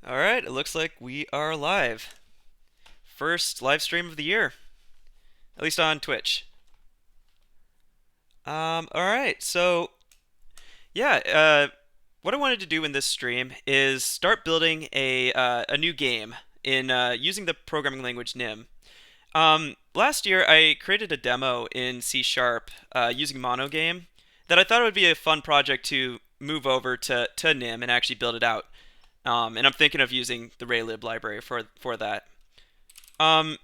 All right, it looks like we are live. First live stream of the year, at least on Twitch. All right, so yeah, what I wanted to do in this stream is start building a new game in using the programming language Nim. Last year I created a demo in C Sharp using Monogame that I thought it would be a fun project to move over to Nim and actually build it out. And I'm thinking of using the Raylib library for that. Um,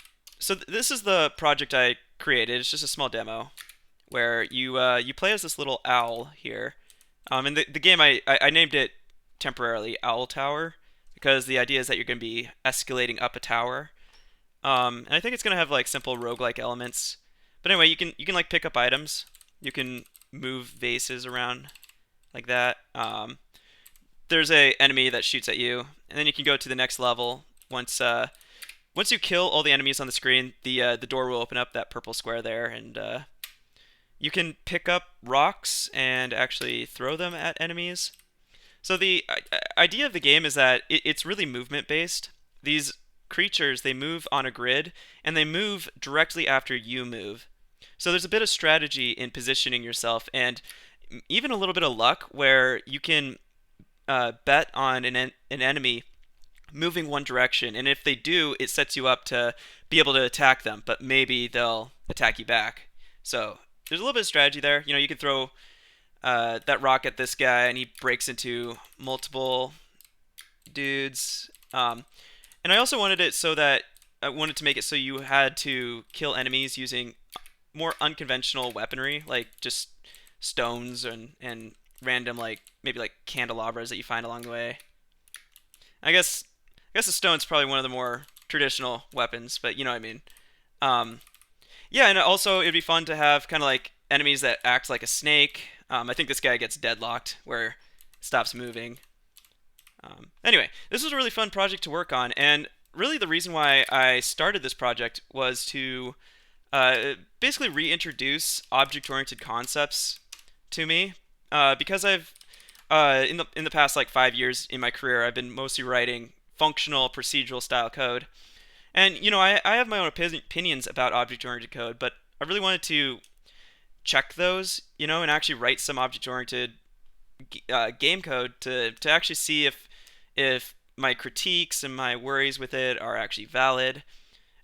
this is the project I created. It's just a small demo where you play as this little owl here. And the game I named it temporarily Owl Tower because the idea is that you're going to be escalating up a tower. And I think it's going to have like simple roguelike elements. But anyway, you can like pick up items. You can move vases around like that. There's a enemy that shoots at you, and then you can go to the next level once you kill all the enemies on the screen, the door will open up, that purple square there, and you can pick up rocks and actually throw them at enemies. So the idea of the game is that it's really movement based. These creatures, they move on a grid and they move directly after you move. So there's a bit of strategy in positioning yourself and even a little bit of luck where you can bet on an enemy moving one direction, and if they do, it sets you up to be able to attack them, but maybe they'll attack you back. So there's a little bit of strategy there. You can throw that rock at this guy, and he breaks into multiple dudes. And I also wanted it so that I wanted to make it so you had to kill enemies using more unconventional weaponry, like just stones and random like maybe like candelabras that you find along the way. I guess I guess the stone's probably one of the more traditional weapons, but you know what I mean. Um, yeah, and also it'd be fun to have kind of like enemies that act like a snake. I think this guy gets deadlocked where it stops moving. Anyway, this was a really fun project to work on, and really the reason why I started this project was to basically reintroduce object-oriented concepts to me, because I've in the past like 5 years in my career, I've been mostly writing functional procedural style code, and I have my own opinions about object-oriented code, but I really wanted to check those, and actually write some object-oriented game code to actually see if my critiques and my worries with it are actually valid.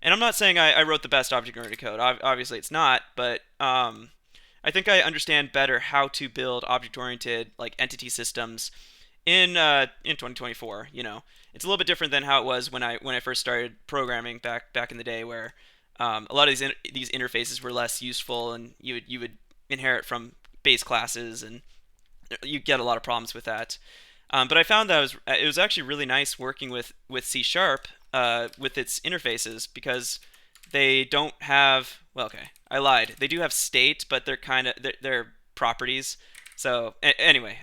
And I'm not saying I wrote the best object-oriented code. Obviously, it's not, but I think I understand better how to build object-oriented like entity systems in 2024. It's a little bit different than how it was when I first started programming back in the day, where a lot of these interfaces were less useful, and you would inherit from base classes, and you get a lot of problems with that. But I found that it was actually really nice working with C Sharp with its interfaces, because they don't have, well, okay, I lied. They do have state, but they're properties. So anyway,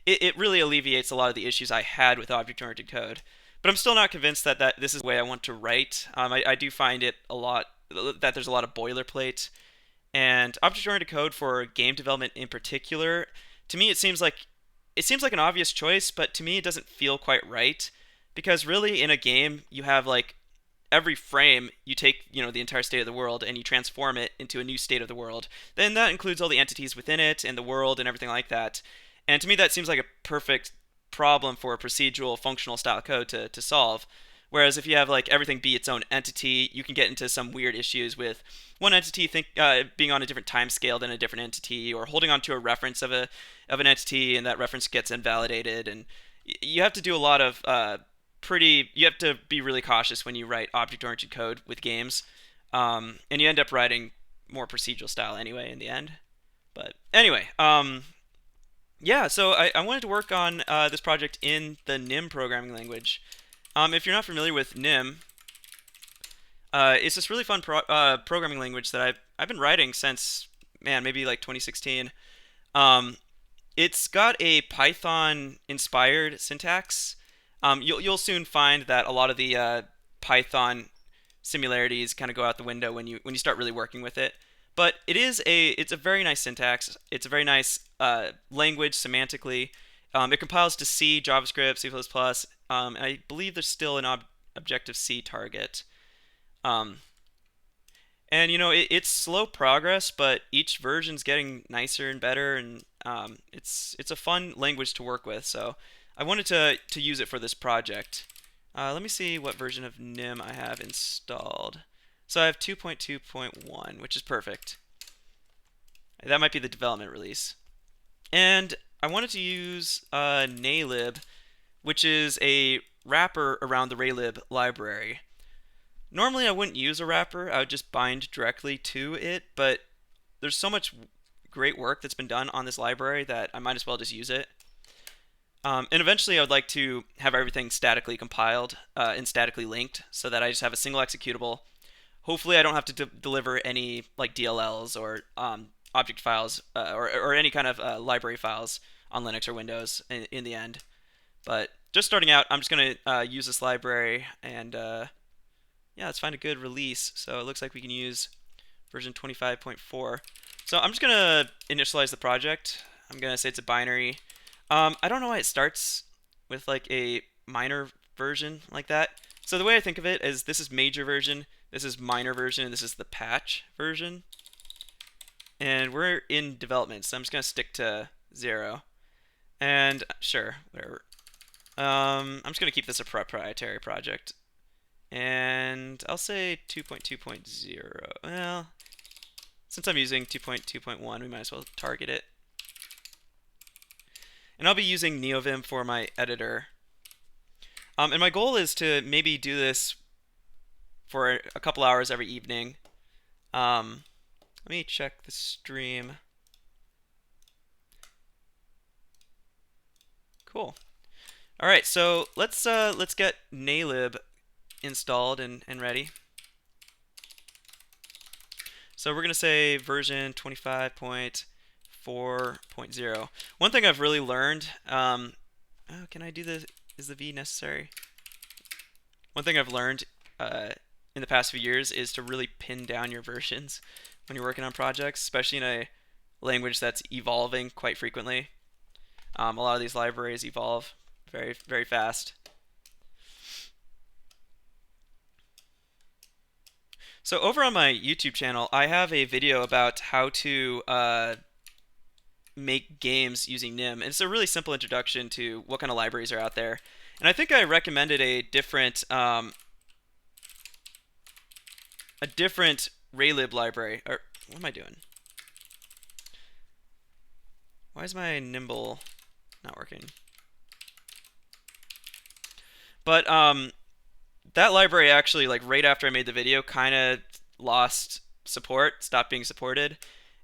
it really alleviates a lot of the issues I had with object-oriented code. But I'm still not convinced that this is the way I want to write. I do find it a lot that there's a lot of boilerplate, and object-oriented code for game development in particular. To me, it seems like an obvious choice, but to me, it doesn't feel quite right, because really in a game you have like every frame you take the entire state of the world and you transform it into a new state of the world. Then that includes all the entities within it and the world and everything like that. And to me, that seems like a perfect problem for a procedural functional style code to solve. Whereas if you have like everything be its own entity, you can get into some weird issues with one entity being on a different time scale than a different entity, or holding on to a reference of an entity, and that reference gets invalidated. And you have to do a lot of you have to be really cautious when you write object-oriented code with games, and you end up writing more procedural style anyway in the end. But anyway, yeah, so I wanted to work on this project in the Nim programming language. If you're not familiar with Nim, it's this really fun programming language that I've been writing since, man, maybe like 2016. Um, it's got a Python-inspired syntax. You'll soon find that a lot of the Python similarities kind of go out the window when you start really working with it. But it's a very nice syntax. It's a very nice language semantically. It compiles to C, JavaScript, C++, and I believe there's still an Objective-C target. And it's slow progress, but each version's getting nicer and better, and it's a fun language to work with. So I wanted to use it for this project. Let me see what version of Nim I have installed. So I have 2.2.1, which is perfect. That might be the development release. And I wanted to use Naylib, which is a wrapper around the Raylib library. Normally I wouldn't use a wrapper, I would just bind directly to it, but there's so much great work that's been done on this library that I might as well just use it. And eventually I would like to have everything statically compiled and statically linked so that I just have a single executable. Hopefully I don't have to deliver any like DLLs or object files or any kind of library files on Linux or Windows in the end. But just starting out, I'm just going to use this library and yeah, let's find a good release. So it looks like we can use version 25.4. So I'm just going to initialize the project. I'm going to say it's a binary. I don't know why it starts with like a minor version like that. So the way I think of it is this is major version, this is minor version, and this is the patch version. And we're in development, so I'm just going to stick to 0. And sure, whatever. I'm just going to keep this a proprietary project. And I'll say 2.2.0. Well, since I'm using 2.2.1, we might as well target it. And I'll be using NeoVim for my editor. And my goal is to maybe do this for a couple hours every evening. Let me check the stream. Cool. All right, so let's get Naylib installed and ready. So we're going to say version 25.4.0. One thing I've really learned, oh, can I do the, is the V necessary? One thing I've learned in the past few years is to really pin down your versions when you're working on projects, especially in a language that's evolving quite frequently. A lot of these libraries evolve very, very fast. So over on my YouTube channel, I have a video about how to make games using Nim. And it's a really simple introduction to what kind of libraries are out there. And I think I recommended a different Raylib library. Or what am I doing? Why is my Nimble not working? But that library actually, like right after I made the video, kind of lost support, stopped being supported,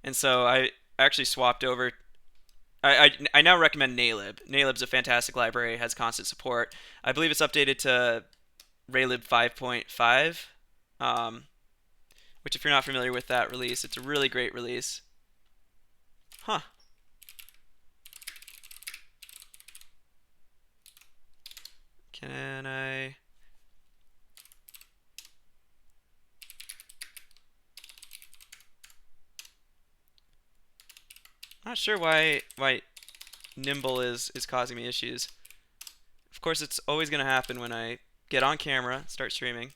and so I actually swapped over. I now recommend Naylib. Naylib's a fantastic library, has constant support. I believe it's updated to Raylib 5.5, which if you're not familiar with that release, it's a really great release. Huh. Can I... Not sure why Nimble is causing me issues. Of course, it's always going to happen when I get on camera, start streaming.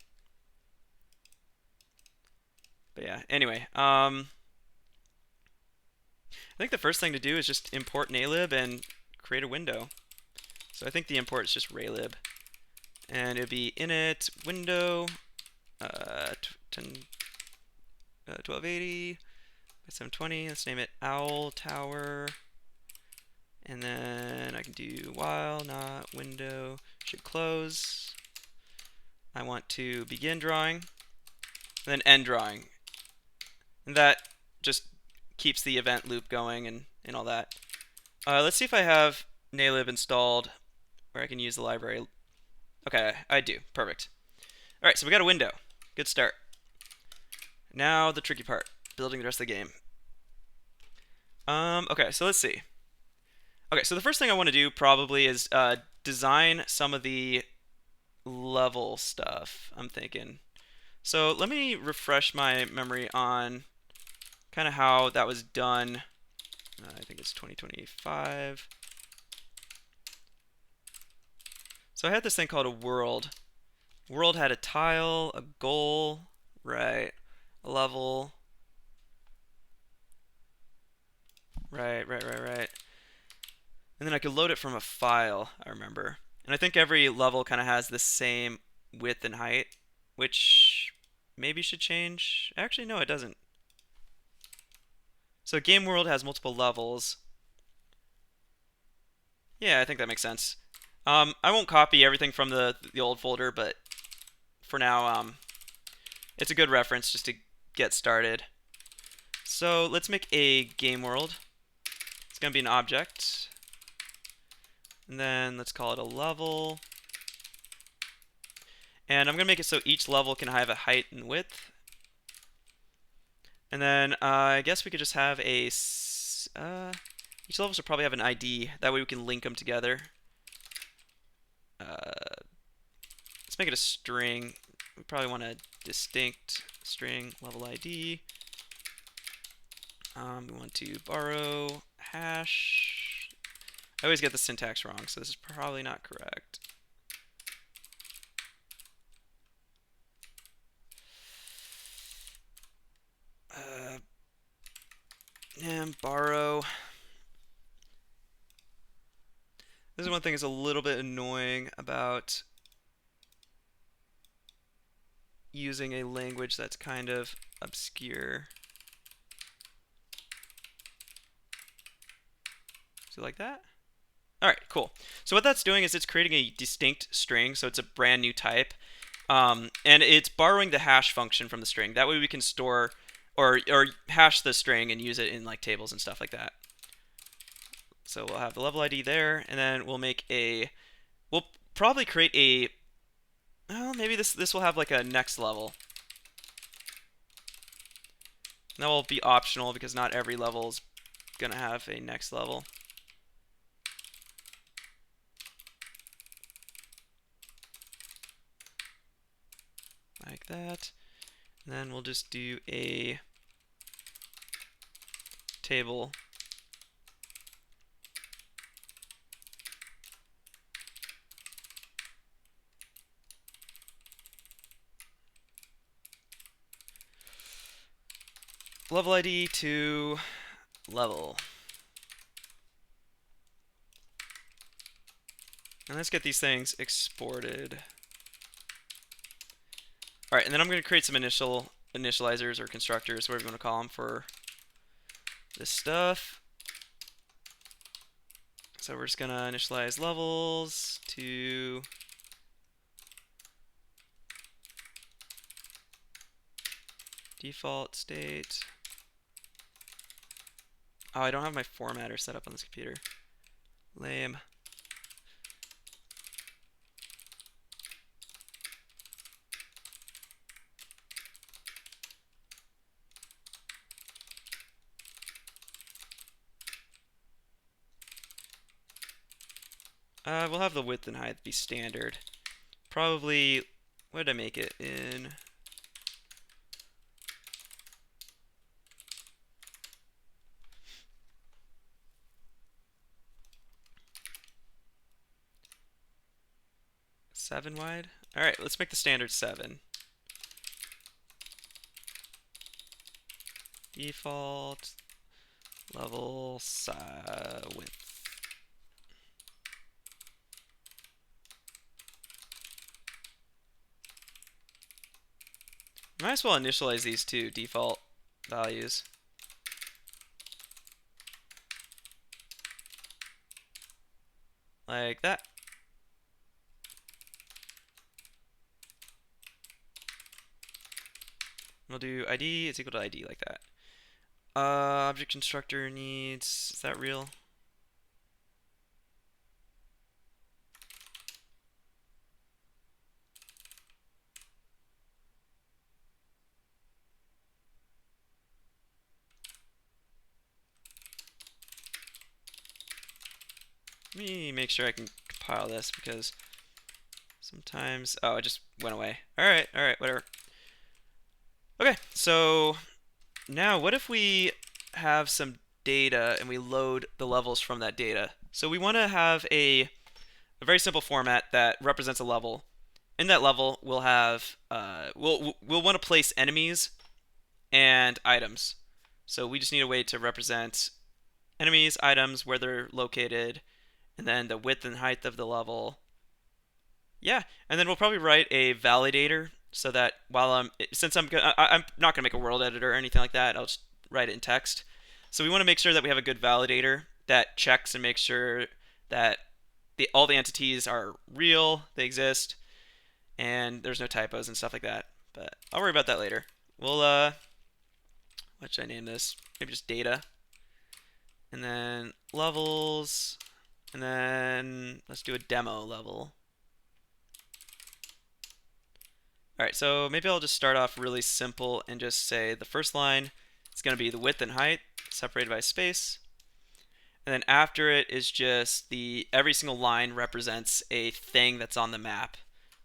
But yeah, anyway, I think the first thing to do is just import Naylib and create a window. So I think the import is just Raylib. And it'd be init window 1280 by 720. Let's name it Owl Tower. And then I can do while not window should close. I want to begin drawing, and then end drawing. And that just keeps the event loop going and all that. Let's see if I have Naylib installed where I can use the library. Okay, I do. Perfect. All right, so we got a window. Good start. Now the tricky part, building the rest of the game. Okay, so let's see. Okay, so the first thing I want to do probably is design some of the level stuff, I'm thinking. So let me refresh my memory on kind of how that was done. I think it's 2025. So I had this thing called a world. World had a tile, a goal, right, a level, right. And then I could load it from a file, I remember. And I think every level kind of has the same width and height, which maybe should change. Actually, no, it doesn't. So game world has multiple levels. Yeah, I think that makes sense. I won't copy everything from the old folder, but for now, it's a good reference just to get started. So let's make a game world. It's going to be an object. And then let's call it a level. And I'm going to make it so each level can have a height and width. And then I guess we could just have a... each level should probably have an ID. That way we can link them together. Let's make it a string. We probably want a distinct string level ID. We want to borrow hash. I always get the syntax wrong, so this is probably not correct. And borrow. This is one thing that's a little bit annoying about using a language that's kind of obscure. So like that? All right, cool. So what that's doing is it's creating a distinct string, so it's a brand new type. And it's borrowing the hash function from the string. That way we can store or hash the string and use it in like tables and stuff like that. So we'll have the level ID there, and then we'll make a, we'll probably create a, well, maybe this will have like a next level. That will be optional because not every level is gonna have a next level. Like that. And then we'll just do a table. Level ID to level. And let's get these things exported. All right, and then I'm going to create some initializers or constructors, whatever you want to call them, for this stuff. So we're just going to initialize levels to default state. Oh, I don't have my formatter set up on this computer. Lame. We'll have the width and height be standard. Probably, what did I make it in? Seven wide? All right, let's make the standard 7. Default level width. Might as well initialize these two default values. Like that. We'll do ID is equal to ID like that. Object constructor needs, is that real? Let me make sure I can compile this because sometimes, oh, it just went away. All right, whatever. Okay, so now what if we have some data and we load the levels from that data? So we want to have a a very simple format that represents a level. In that level, we'll have we'll want to place enemies and items. So we just need a way to represent enemies, items, where they're located, and then the width and height of the level. Yeah, and then we'll probably write a validator so that while since I'm not gonna make a world editor or anything like that, I'll just write it in text. So we want to make sure that we have a good validator that checks and makes sure that all the entities are real, they exist, and there's no typos and stuff like that. But I'll worry about that later. We'll what should I name this? Maybe just data, and then levels, and then let's do a demo level. All right, so maybe I'll just start off really simple and just say the first line is going to be the width and height separated by space. And then after it is just every single line represents a thing that's on the map.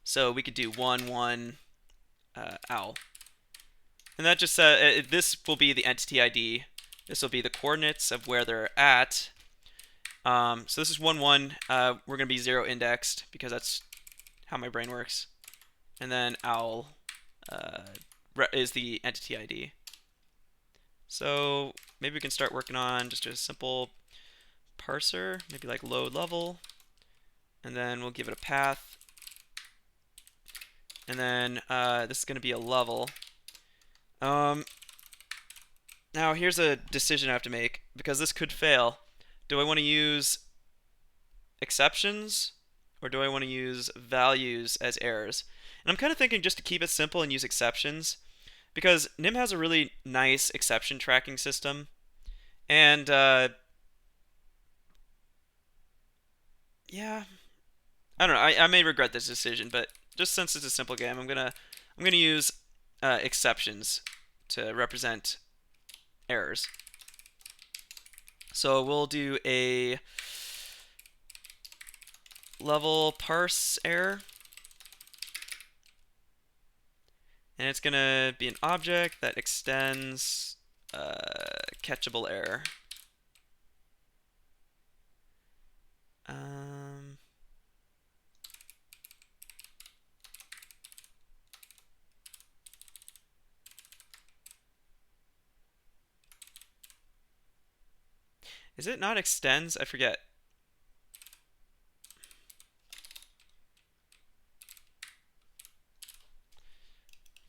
So we could do 1, 1, owl. And that just this will be the entity ID. This will be the coordinates of where they're at. So this is 1, 1. We're going to be 0 indexed because that's how my brain works. And then owl is the entity ID. So maybe we can start working on just a simple parser, maybe like load level, and then we'll give it a path, and then this is going to be a level. Now here's a decision I have to make because this could fail. Do I want to use exceptions or do I want to use values as errors? And I'm kind of thinking just to keep it simple and use exceptions because Nim has a really nice exception tracking system, and yeah, I don't know. I may regret this decision, but just since it's a simple game, I'm gonna use exceptions to represent errors. So we'll do a level parse error, and it's gonna be an object that extends catchable error. Is it not extends? I forget.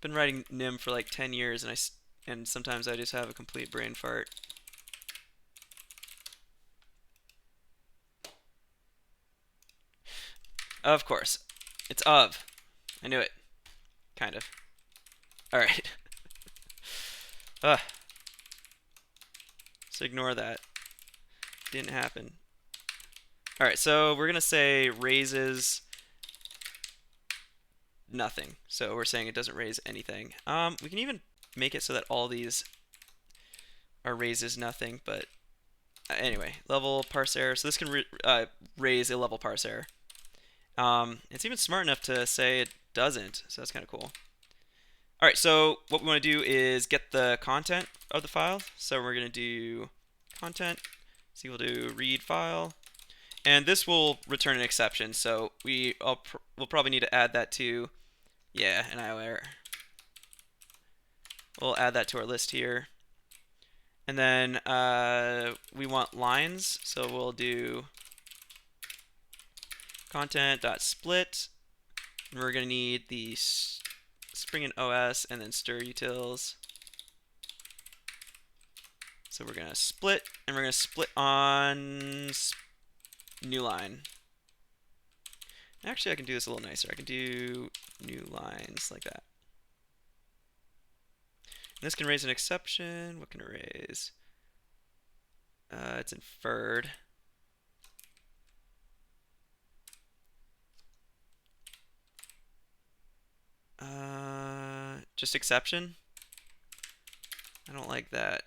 Been writing Nim for like 10 years, and sometimes I just have a complete brain fart. Of course. It's of. I knew it. Kind of. Alright. So ignore that. Didn't happen. Alright, so we're going to say raises nothing. So we're saying it doesn't raise anything. We can even make it so that all these are raises nothing, but anyway, level parse error. So this can raise a level parse error. It's even smart enough to say it doesn't, so that's kind of cool. Alright, so what we want to do is get the content of the file. So we're going to do content, so we'll do read file, and this will return an exception. So we'll probably need to add that to, yeah, an IO error. We'll add that to our list here. And then we want lines, so we'll do content.split, and we're going to need the Spring and OS and then stir utils. So we're going to split, and we're going to split on new line. Actually, I can do this a little nicer. I can do new lines like that. And this can raise an exception. What can it raise? It's inferred. Just exception? I don't like that.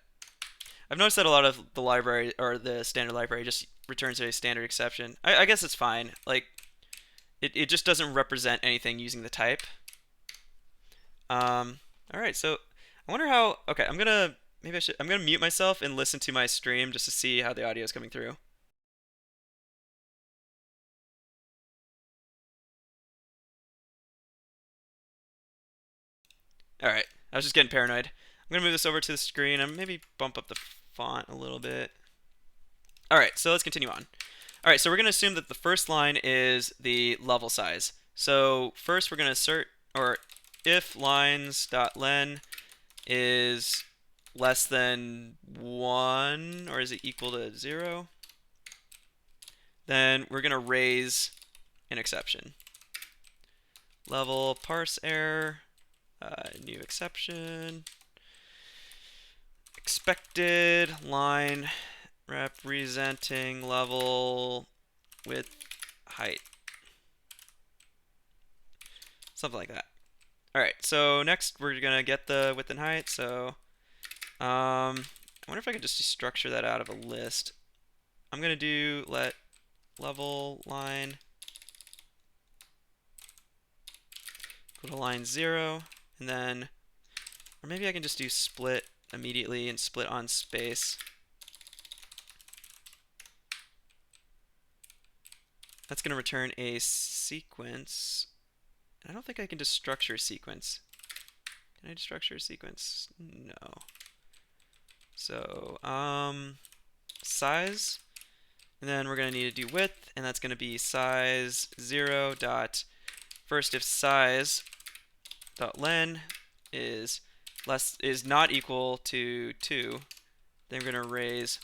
I've noticed that a lot of the library, or the standard library, just returns a standard exception. I guess it's fine. Like, it just doesn't represent anything using the type. Alright, so I wonder how, okay, I'm gonna mute myself and listen to my stream just to see how the audio is coming through. All right, I was just getting paranoid. I'm gonna move this over to the screen and maybe bump up the font a little bit. All right, so let's continue on. All right, so we're gonna assume that the first line is the level size. So first we're gonna assert, or if lines.len is less than 1, or is it equal to 0, then we're gonna raise an exception. Level parse error, new exception, expected line representing level width height, something like that. All right, so next we're gonna get the width and height. So I wonder if I could just destructure that out of a list. I'm gonna do let level line equal to line 0, and then, or maybe I can just do split immediately and split on space. That's gonna return a sequence. I don't think I can just structure a sequence. Can I just structure a sequence? No. So, size, and then we're going to need to do width, and that's going to be size 0 dot first if size dot len is not equal to 2, then we're going to raise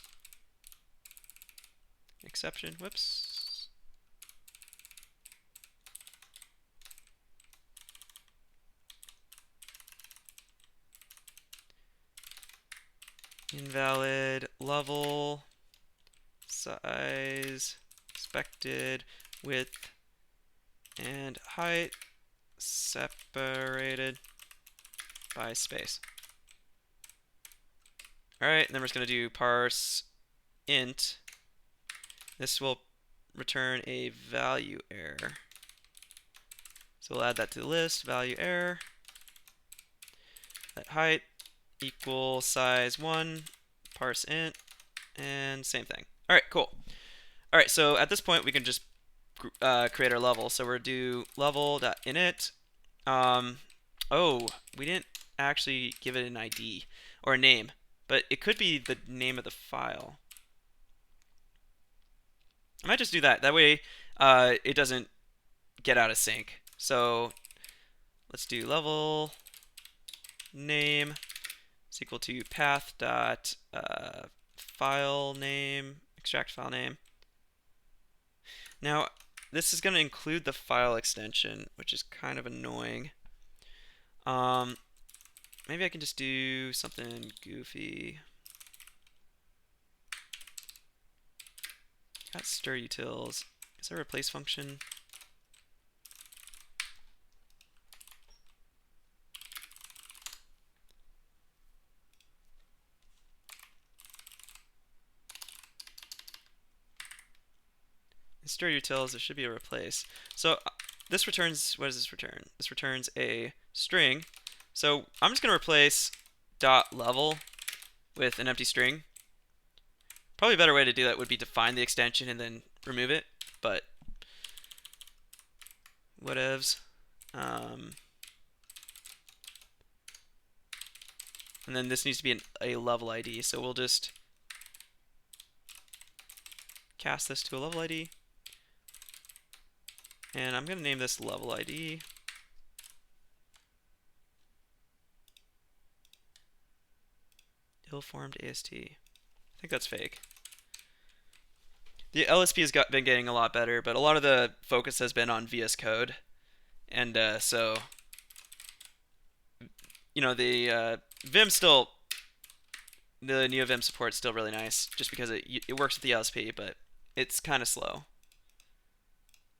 exception. Whoops. Invalid level size expected width and height separated by space. Alright, and then we're just going to do parse int. This will return a value error. So we'll add that to the list, value error. Let height equal size 1, parse int, and same thing. Alright, cool. Alright, so at this point we can just create our level. So we're do level.init. Oh, we didn't actually give it an ID or a name, but it could be the name of the file. I might just do that. That way it doesn't get out of sync. So let's do level name is equal to path dot file name, extract file name. Now this is going to include the file extension, which is kind of annoying. Maybe I can just do something goofy. Got stir utils. Is there a replace function? In stir utils, there should be a replace. So this returns, what does this return? This returns a string. So I'm just going to replace dot level with an empty string. Probably a better way to do that would be to find the extension and then remove it, but whatevs. And then this needs to be a level ID, so we'll just cast this to a level ID. And I'm going to name this level ID. Ill-formed AST. I think that's fake. The LSP has been getting a lot better, but a lot of the focus has been on VS Code. And so, you know, the Vim still, the NeoVim support is still really nice, just because it works with the LSP, but it's kind of slow.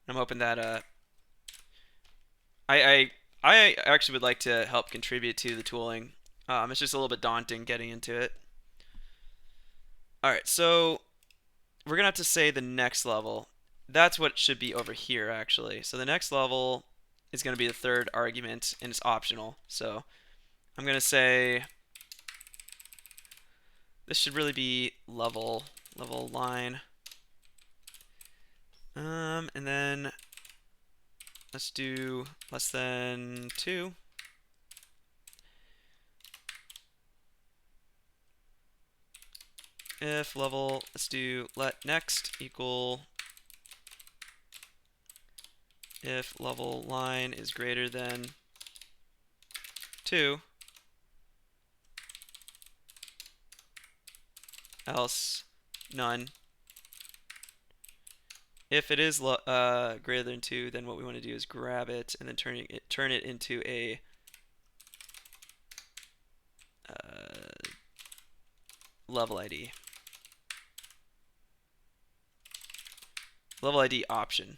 I'm hoping that I actually would like to help contribute to the tooling. It's just a little bit daunting getting into it. All right, so we're gonna have to say the next level. That's what should be over here, actually. So the next level is gonna be the third argument, and it's optional. So I'm gonna say this should really be level line. And then let's do less than 2. if level, let's do let next equal if level line is greater than 2, else none. If it is greater than 2, then what we want to do is grab it and then turn it into a level ID. Level ID option.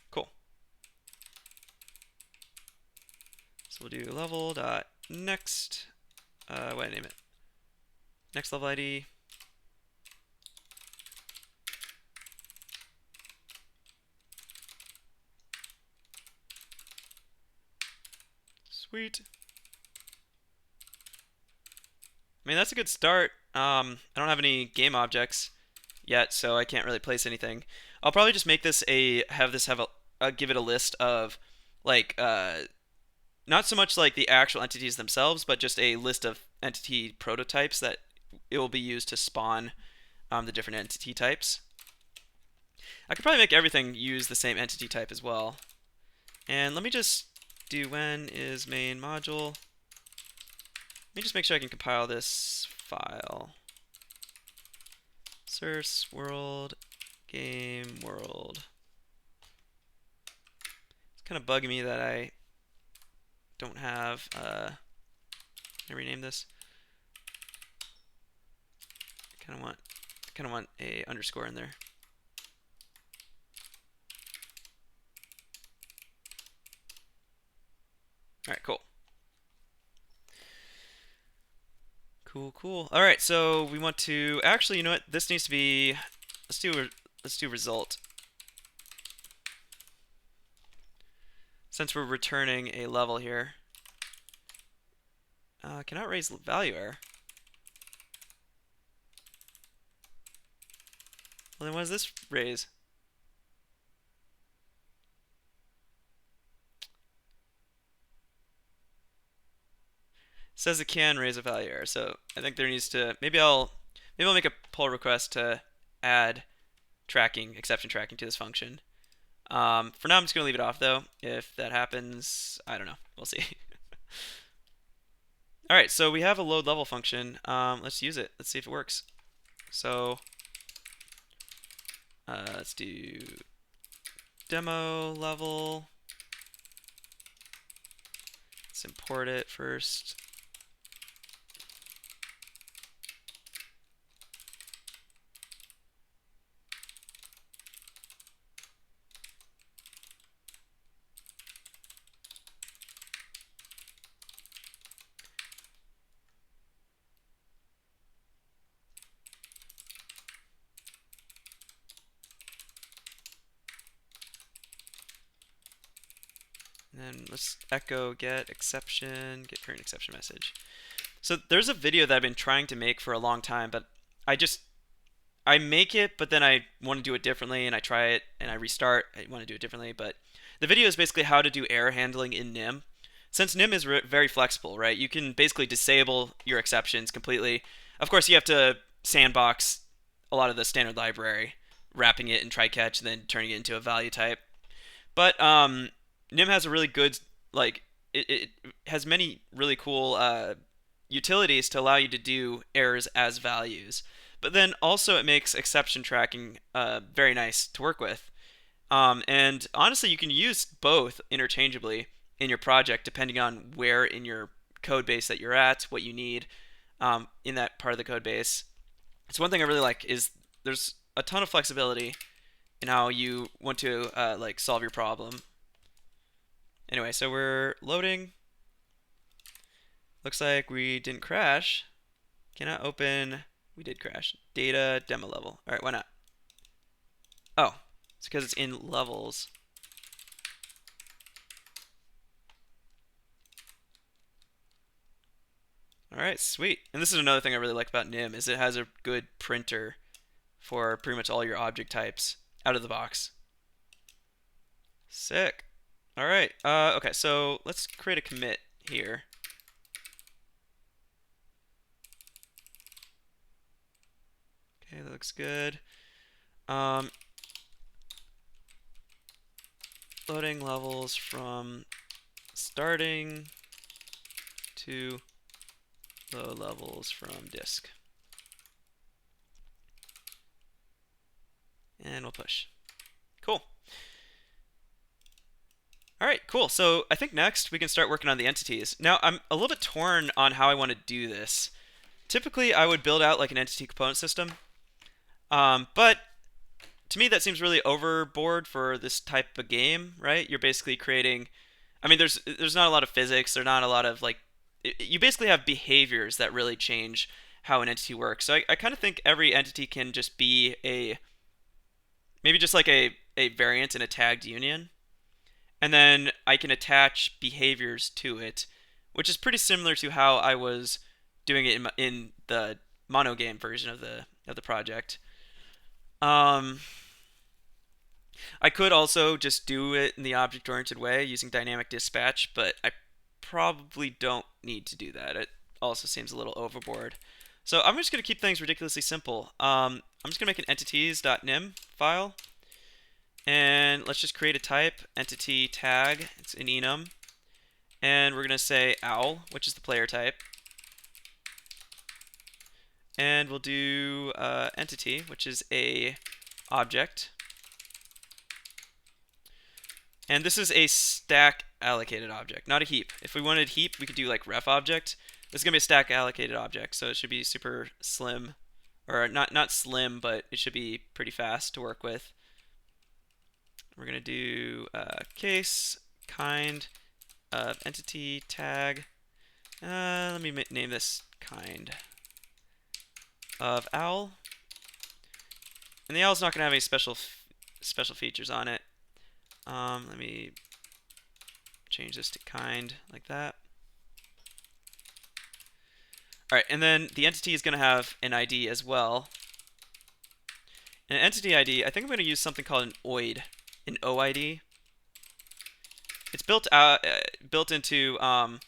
Cool. So we'll do level dot next. What do I name it? Next level ID. Sweet. I mean, that's a good start. I don't have any game objects yet, so I can't really place anything. I'll probably just make this give it a list of like not so much like the actual entities themselves, but just a list of entity prototypes that it will be used to spawn the different entity types. I could probably make everything use the same entity type as well. And let me just do when is main module. Let me just make sure I can compile this file. Source world game world. It's kind of bugging me that I don't have. Can I rename this? I kind of want a underscore in there. All right, cool. Cool. All right, so we want to actually, you know what? This needs to be. Let's do result. Since we're returning a level here. Cannot raise value error. Well, then what does this raise? It says it can raise a value error, so I think there needs to maybe I'll make a pull request to add exception tracking to this function. For now, I'm just gonna leave it off though. If that happens, I don't know. We'll see. All right, so we have a load level function. Let's use it. Let's see if it works. So let's do demo level. Let's import it first. And then let's echo get current exception message. So there's a video that I've been trying to make for a long time, but I make it, but then I want to do it differently, and I try it, and I restart. I want to do it differently, but the video is basically how to do error handling in Nim. Since Nim is very flexible, right? You can basically disable your exceptions completely. Of course, you have to sandbox a lot of the standard library, wrapping it in try-catch, and then turning it into a value type. But Nim has a really good, it has many really cool utilities to allow you to do errors as values. But then also it makes exception tracking very nice to work with. And honestly, you can use both interchangeably in your project depending on where in your code base that you're at, what you need in that part of the code base. So one thing I really like is there's a ton of flexibility in how you want to solve your problem. Anyway, so we're loading. Looks like we didn't crash. Cannot open. We did crash. Data demo level. All right, why not? Oh, it's because it's in levels. All right, sweet. And this is another thing I really like about Nim is it has a good printer for pretty much all your object types out of the box. Sick. All right. Okay, so let's create a commit here. Okay, that looks good. Um, loading levels from starting to low levels from disk. And we'll push. Cool. All right, cool. So I think next we can start working on the entities. Now I'm a little bit torn on how I want to do this. Typically I would build out like an entity component system, but to me that seems really overboard for this type of game, right? You're basically creating, I mean, there's not a lot of physics. There's not a lot of like, you basically have behaviors that really change how an entity works. So I kind of think every entity can just be a, maybe just like a variant in a tagged union. And then I can attach behaviors to it, which is pretty similar to how I was doing it in the mono game version of the project. Um, I could also just do it in the object-oriented way using dynamic dispatch, but I probably don't need to do that. It also seems a little overboard. So I'm just going to keep things ridiculously simple. I'm just going to make an entities.nym file, and let's just create a type, entity tag, it's an enum, and we're going to say owl, which is the player type, and we'll do entity, which is a object. And this is a stack allocated object, not a heap. If we wanted heap, we could do like ref object. This is going to be a stack allocated object, so it should be super slim. Or not slim, but it should be pretty fast to work with. We're going to do case kind of entity tag. Let me name this kind of owl. And the owl's not going to have any special features on it. Let me change this to kind, like that. All right, and then the entity is going to have an ID as well. An entity ID, I think I'm going to use something called an OID, an OID. It's built into the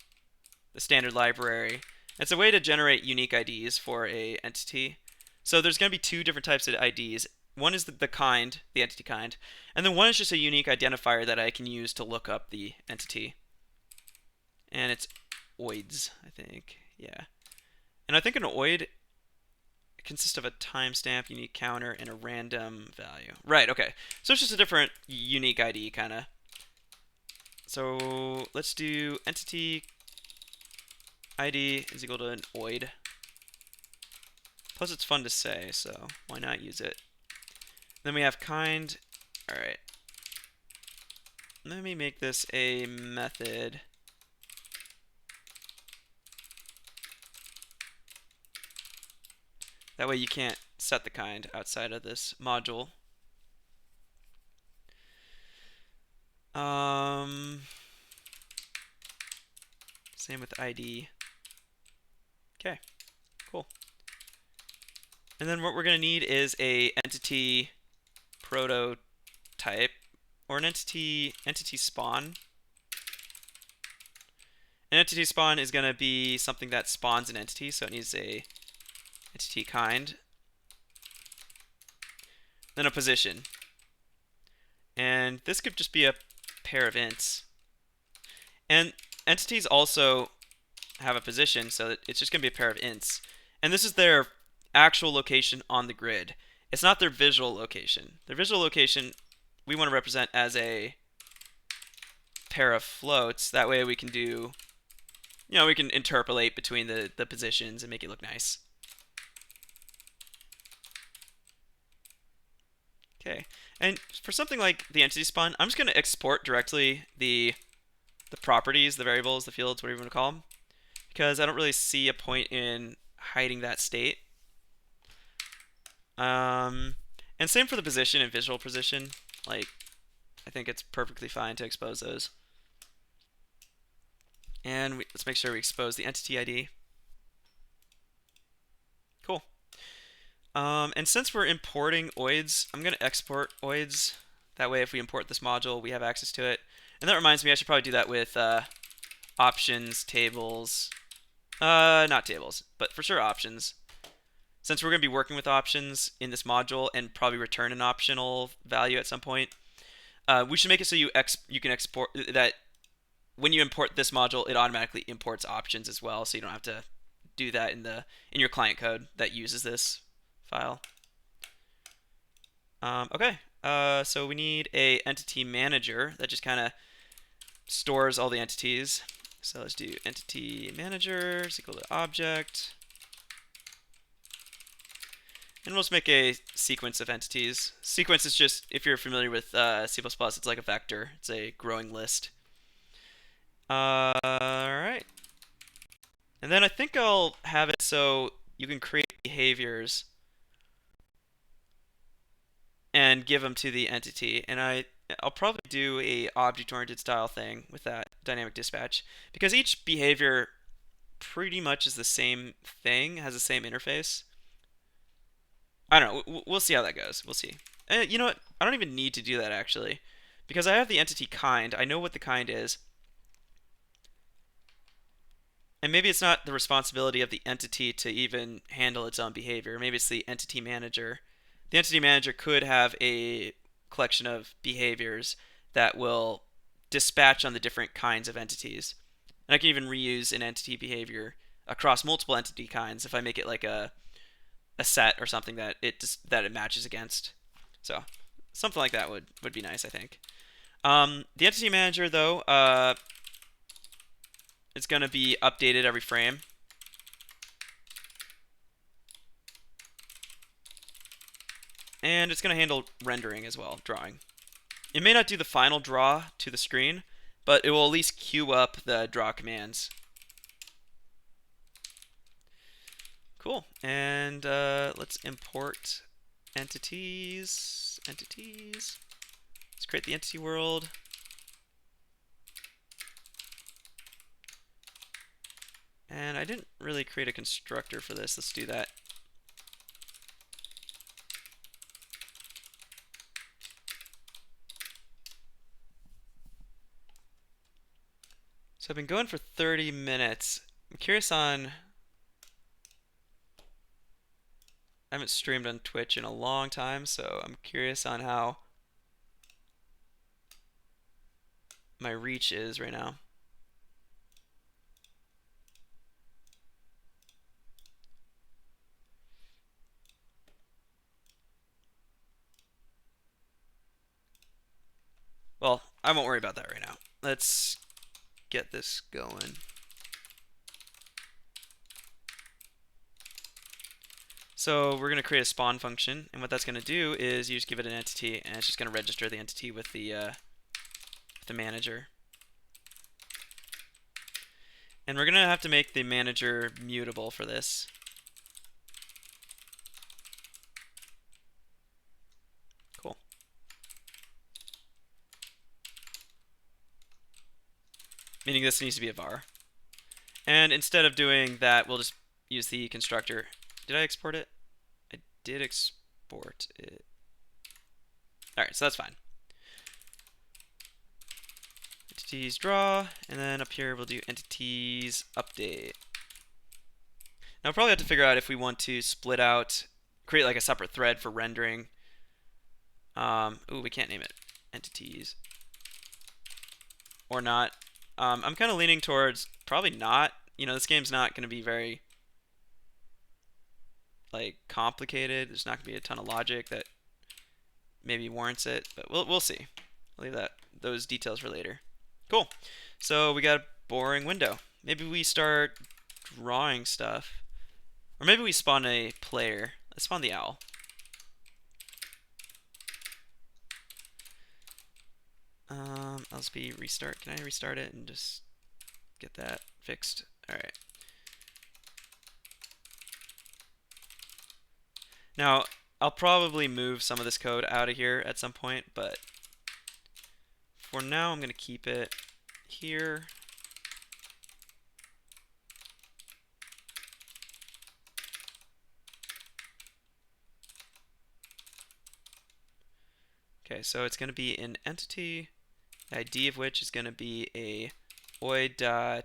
standard library. It's a way to generate unique IDs for a entity. So there's going to be two different types of IDs. One is the kind, the entity kind, and then one is just a unique identifier that I can use to look up the entity. And it's OIDs, I think. Yeah. And I think an OID consists of a timestamp, unique counter, and a random value. Right, okay. So it's just a different unique ID, kind of. So let's do entity ID is equal to an OID. Plus it's fun to say, so why not use it? Then we have kind. All right. Let me make this a method. That way you can't set the kind outside of this module. Same with ID. Okay, cool. And then what we're going to need is a entity prototype or an entity spawn. An entity spawn is going to be something that spawns an entity, so it needs a entity kind. Then a position. And this could just be a pair of ints. And entities also have a position, so it's just going to be a pair of ints. And this is their actual location on the grid. It's not their visual location. Their visual location we want to represent as a pair of floats. That way we can do, we can interpolate between the positions and make it look nice. Okay, and for something like the entity spawn, I'm just going to export directly the properties, the variables, the fields, whatever you want to call them, because I don't really see a point in hiding that state. And same for the position and visual position. Like, I think it's perfectly fine to expose those. And let's make sure we expose the entity ID. Cool. And since we're importing OIDs, I'm going to export OIDs. That way if we import this module, we have access to it. And that reminds me, I should probably do that with options, tables. Not tables, but for sure options. since we're going to be working with options in this module and probably return an optional value at some point, we should make it so you can export that when you import this module, it automatically imports options as well, so you don't have to do that in your client code that uses this file. Okay, so we need a entity manager that just kind of stores all the entities. So let's do entity manager is equal to object. And we'll just make a sequence of entities. Sequence is just, if you're familiar with C++, it's like a vector. It's a growing list. Alright. And then I think I'll have it so you can create behaviors and give them to the entity. And I'll probably do a object-oriented style thing with that dynamic dispatch, because each behavior pretty much is the same thing, has the same interface. I don't know. We'll see how that goes. We'll see. You know what? I don't even need to do that, actually, because I have the entity kind. I know what the kind is. And maybe it's not the responsibility of the entity to even handle its own behavior. Maybe it's the entity manager. The entity manager could have a collection of behaviors that will dispatch on the different kinds of entities. And I can even reuse an entity behavior across multiple entity kinds if I make it like a set or something that it matches against. So something like that would be nice, I think. The entity manager, though, it's going to be updated every frame. And it's going to handle rendering as well, drawing. It may not do the final draw to the screen, but it will at least queue up the draw commands. Cool. And let's import entities. Let's create the entity world. And I didn't really create a constructor for this. Let's do that. So I've been going for 30 minutes. I'm curious on... I haven't streamed on Twitch in a long time, so I'm curious on how my reach is right now. Well, I won't worry about that right now. Let's get this going. So we're going to create a spawn function, and what that's going to do is you just give it an entity, and it's just going to register the entity with the manager. And we're going to have to make the manager mutable for this. Cool. Meaning this needs to be a var. And instead of doing that, we'll just use the constructor. Did I export it? I did export it. Alright, so that's fine. Entities draw, and then up here we'll do entities update. Now we'll probably have to figure out if we want to split out, create like a separate thread for rendering. Ooh, we can't name it entities. Or not. I'm kind of leaning towards probably not. You know, this game's not going to be very like complicated. There's not going to be a ton of logic that maybe warrants it, but we'll see. I'll leave those details for later. Cool. So we got a boring window. Maybe we start drawing stuff. Or maybe we spawn a player. Let's spawn the owl. LSP restart. Can I restart it and just get that fixed? Alright. Now, I'll probably move some of this code out of here at some point, but for now I'm going to keep it here. Okay, so it's going to be an entity, the ID of which is going to be a oid.newOid.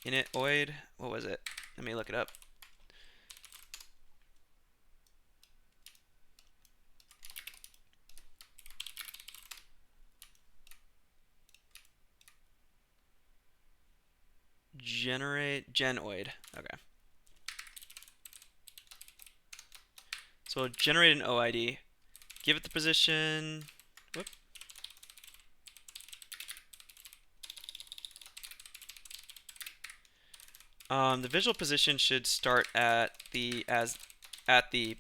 init-oid. What was it? Let me look it up. Generate genoid. Okay. So we'll generate an OID. Give it the position. Whoop. The visual position should start at the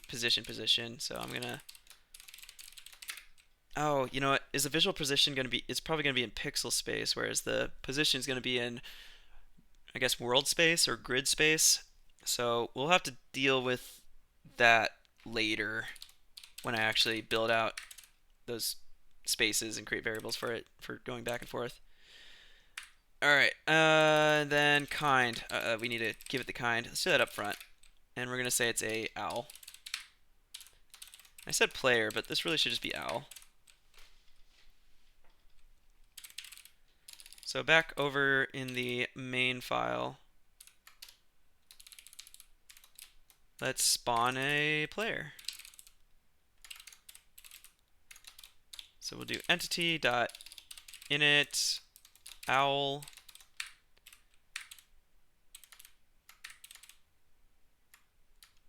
position. So I'm gonna. Oh, you know what? Is the visual position gonna be? It's probably gonna be in pixel space, whereas the position is gonna be in, I guess, world space or grid space. So we'll have to deal with that later when I actually build out those spaces and create variables for it for going back and forth. All right, then kind. We need to give it the kind. Let's do that up front, and we're gonna say it's a owl. I said player, but this really should just be owl. So back over in the main file, let's spawn a player. So we'll do entity.init owl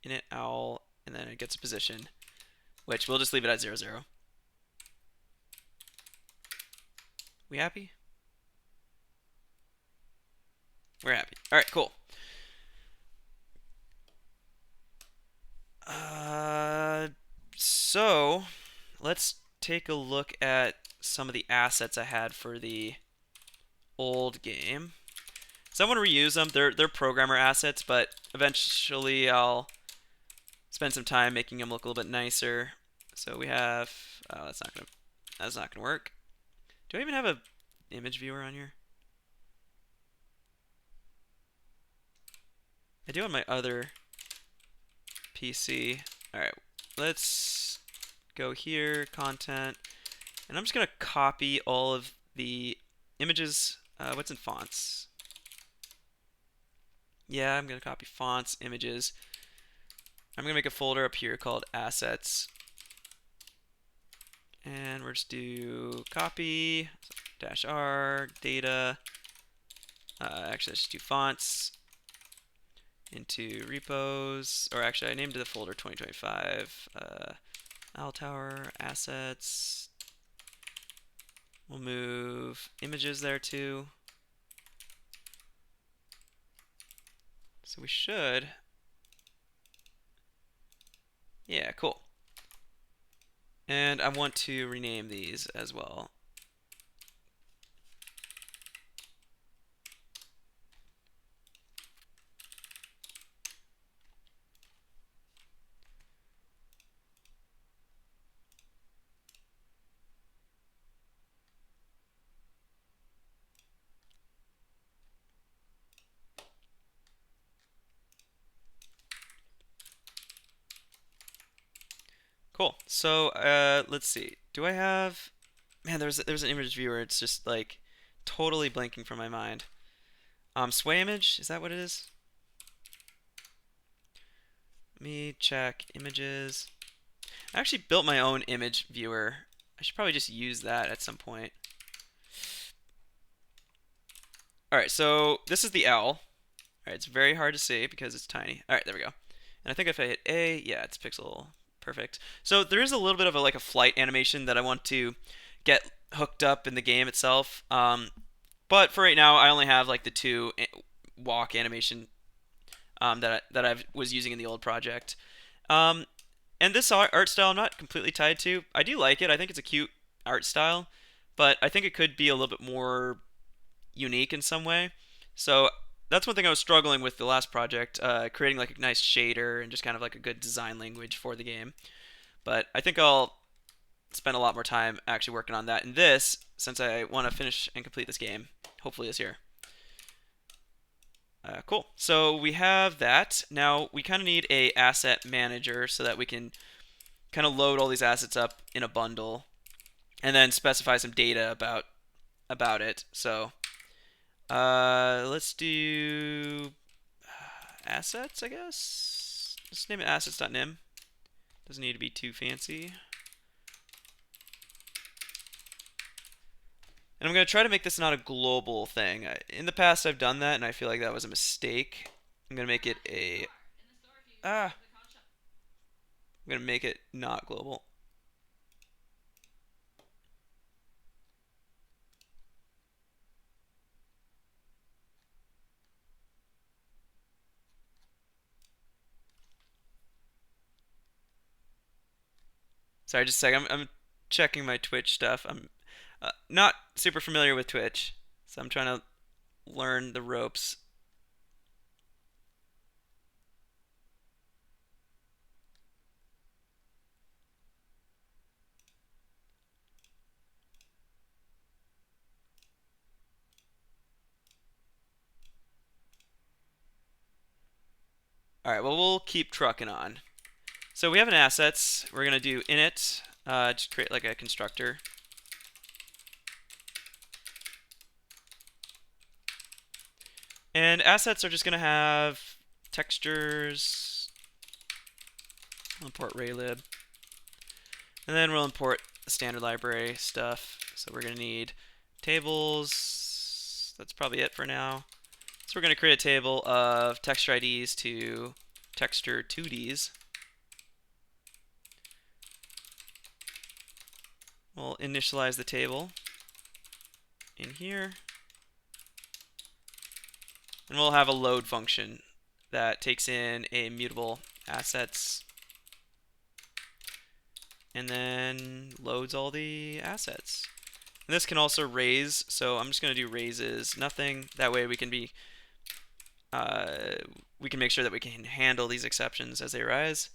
init owl, and then it gets a position, which we'll just leave it at 0, 0. We happy? We're happy. All right, cool. So let's take a look at some of the assets I had for the old game. So I want to reuse them. They're programmer assets, but eventually I'll spend some time making them look a little bit nicer. So we have that's not gonna work. Do I even have a image viewer on here? I do on my other PC. All right, let's go here, content, and I'm just gonna copy all of the images. What's in fonts? Yeah, I'm gonna copy fonts, images. I'm gonna make a folder up here called assets, and we're just do copy -r data. Actually, let's just do fonts into repos, or actually I named the folder 2025 Owl Tower assets. We'll move images there too. So we should, yeah, cool. And I want to rename these as well. Cool. So let's see. Do I have? Man, there's an image viewer. It's just like totally blanking from my mind. Sway image, is that what it is? Let me check images. I actually built my own image viewer. I should probably just use that at some point. All right, so this is the owl. All right, it's very hard to see because it's tiny. All right, there we go. And I think if I hit A, yeah, it's pixel perfect. So there is a little bit of like a flight animation that I want to get hooked up in the game itself. But for right now, I only have like the two walk animation that I was using in the old project. Um, and this art style I'm not completely tied to. I do like it. I think it's a cute art style, but I think it could be a little bit more unique in some way. So that's one thing I was struggling with the last project, creating like a nice shader and just kind of like a good design language for the game. But I think I'll spend a lot more time actually working on that in this, since I want to finish and complete this game, hopefully this year. Cool. So we have that. Now we kind of need a asset manager so that we can kind of load all these assets up in a bundle and then specify some data about it. So Let's do assets, I guess. Let's name it assets.nim. Doesn't need to be too fancy. And I'm going to try to make this not a global thing. In the past, I've done that, and I feel like that was a mistake. I'm going to make it a... I'm going to make it not global. Sorry, just a second. I'm checking my Twitch stuff. I'm not super familiar with Twitch, so I'm trying to learn the ropes. All right, well, we'll keep trucking on. So we have an assets. We're going to do init, just create like a constructor. And assets are just going to have textures. We'll import raylib. And then we'll import the standard library stuff. So we're going to need tables. That's probably it for now. So we're going to create a table of texture IDs to texture 2Ds. We'll initialize the table in here. And we'll have a load function that takes in a mutable assets and then loads all the assets. And this can also raise, so I'm just going to do raises nothing. That way we can be we can make sure that we can handle these exceptions as they arise.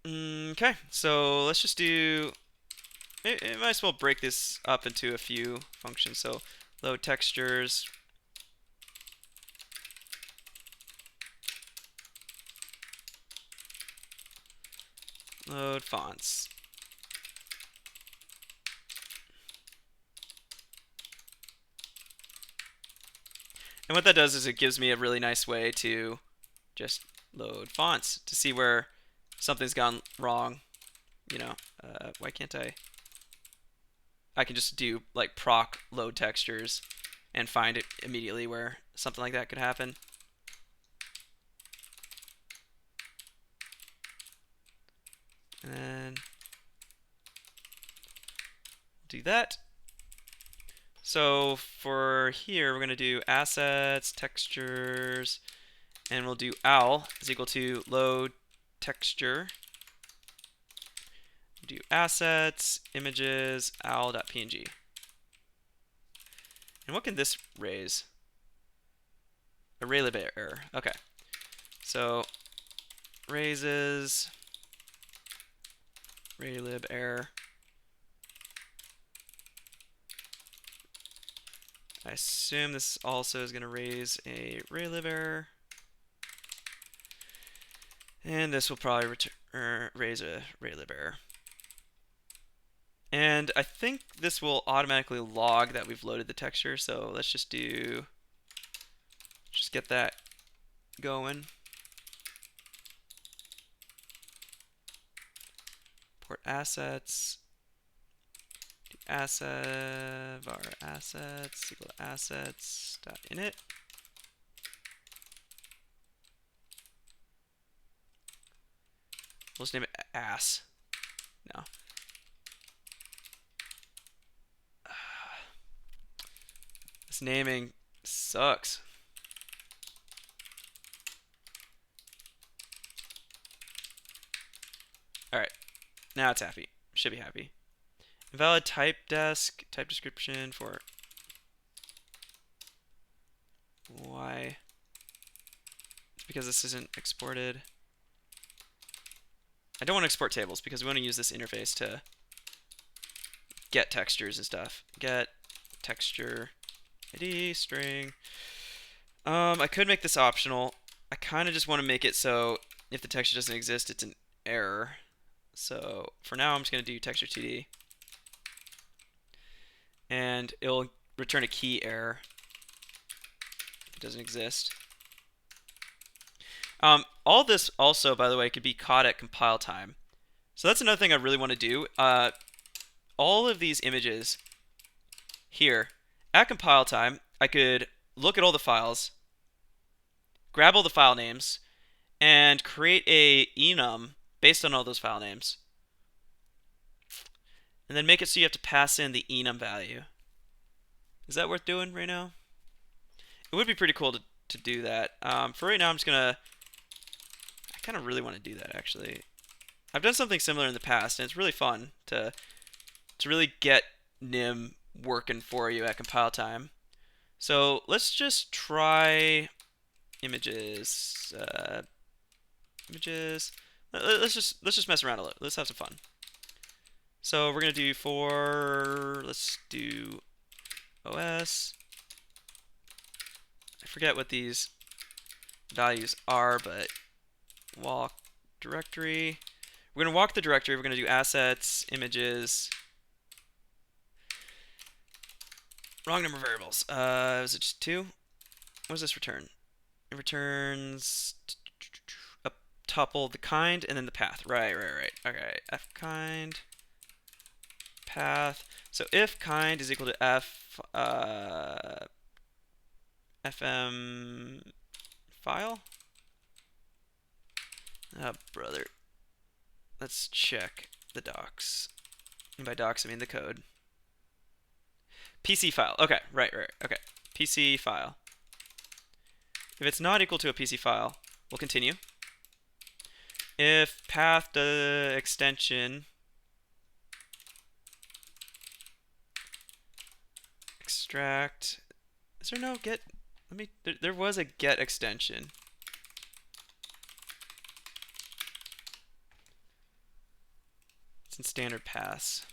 Okay, so let's just do. It might as well break this up into a few functions. So load textures. Load fonts. And what that does is it gives me a really nice way to just load fonts to see where something's gone wrong. You know, why can't I can just do like proc load textures and find it immediately where something like that could happen. And then do that. So for here, we're going to do assets, textures, and we'll do owl is equal to load texture. Do assets, images, owl.png. And what can this raise? A raylib error. Okay. So raises raylib error. I assume this also is going to raise a raylib error. And this will probably raise a raylib error. And I think this will automatically log that we've loaded the texture. So let's just get that going. Port assets. Asset var assets equal to assets dot init. We'll just name it ass. No. This naming sucks. All right, now it's happy. Should be happy. Invalid type description for why? It's because this isn't exported. I don't want to export tables because we want to use this interface to get textures and stuff. Get texture ID string. I could make this optional. I kind of just want to make it so if the texture doesn't exist, it's an error. So for now, I'm just going to do texture 2D. and it'll return a key error. It doesn't exist. All this also, by the way, could be caught at compile time. So that's another thing I really want to do. All of these images here, at compile time, I could look at all the files, grab all the file names, and create a enum based on all those file names. And then make it so you have to pass in the enum value. Is that worth doing right now? It would be pretty cool to do that. For right now, I'm just going to... I kind of really want to do that, actually. I've done something similar in the past, and it's really fun to really get nim working for you at compile time. So let's just try images. Images. Let's just mess around a little. Let's have some fun. So we're gonna do let's do OS. I forget what these values are, but walk directory. We're gonna walk the directory. We're gonna do assets, images. Wrong number of variables. Was it just 2? What does this return? It returns a tuple, the kind, and then the path. Right. Okay, f kind, path. So if kind is equal to f fm file. Oh, brother. Let's check the docs. And by docs, I mean the code. PC file. Okay, right. Okay, PC file. If it's not equal to a PC file, we'll continue. If path extension extract, is there no get? There was a get extension. It's in standard paths.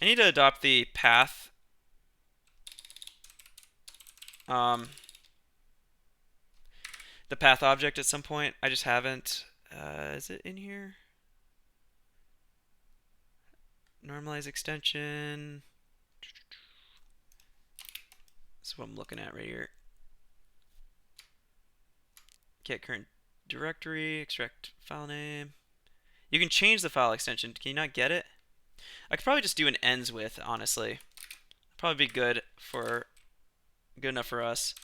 I need to adopt the path. The path object at some point. I just haven't. Is it in here? Normalize extension. That's what I'm looking at right here. Get current directory, extract file name. You can change the file extension. Can you not get it? I could probably just do an ends with, honestly. Probably be good enough for us.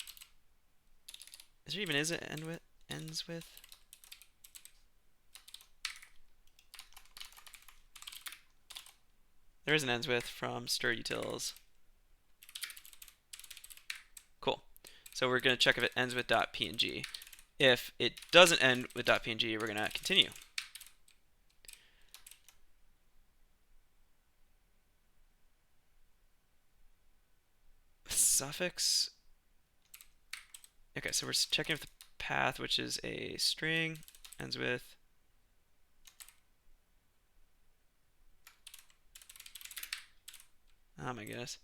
Is there even ends with? There is an ends with from stir utils. Cool. So we're going to check if it ends with .png. If it doesn't end with .png, we're going to continue. Suffix. Okay, so we're checking if the path, which is a string, ends with oh my goodness.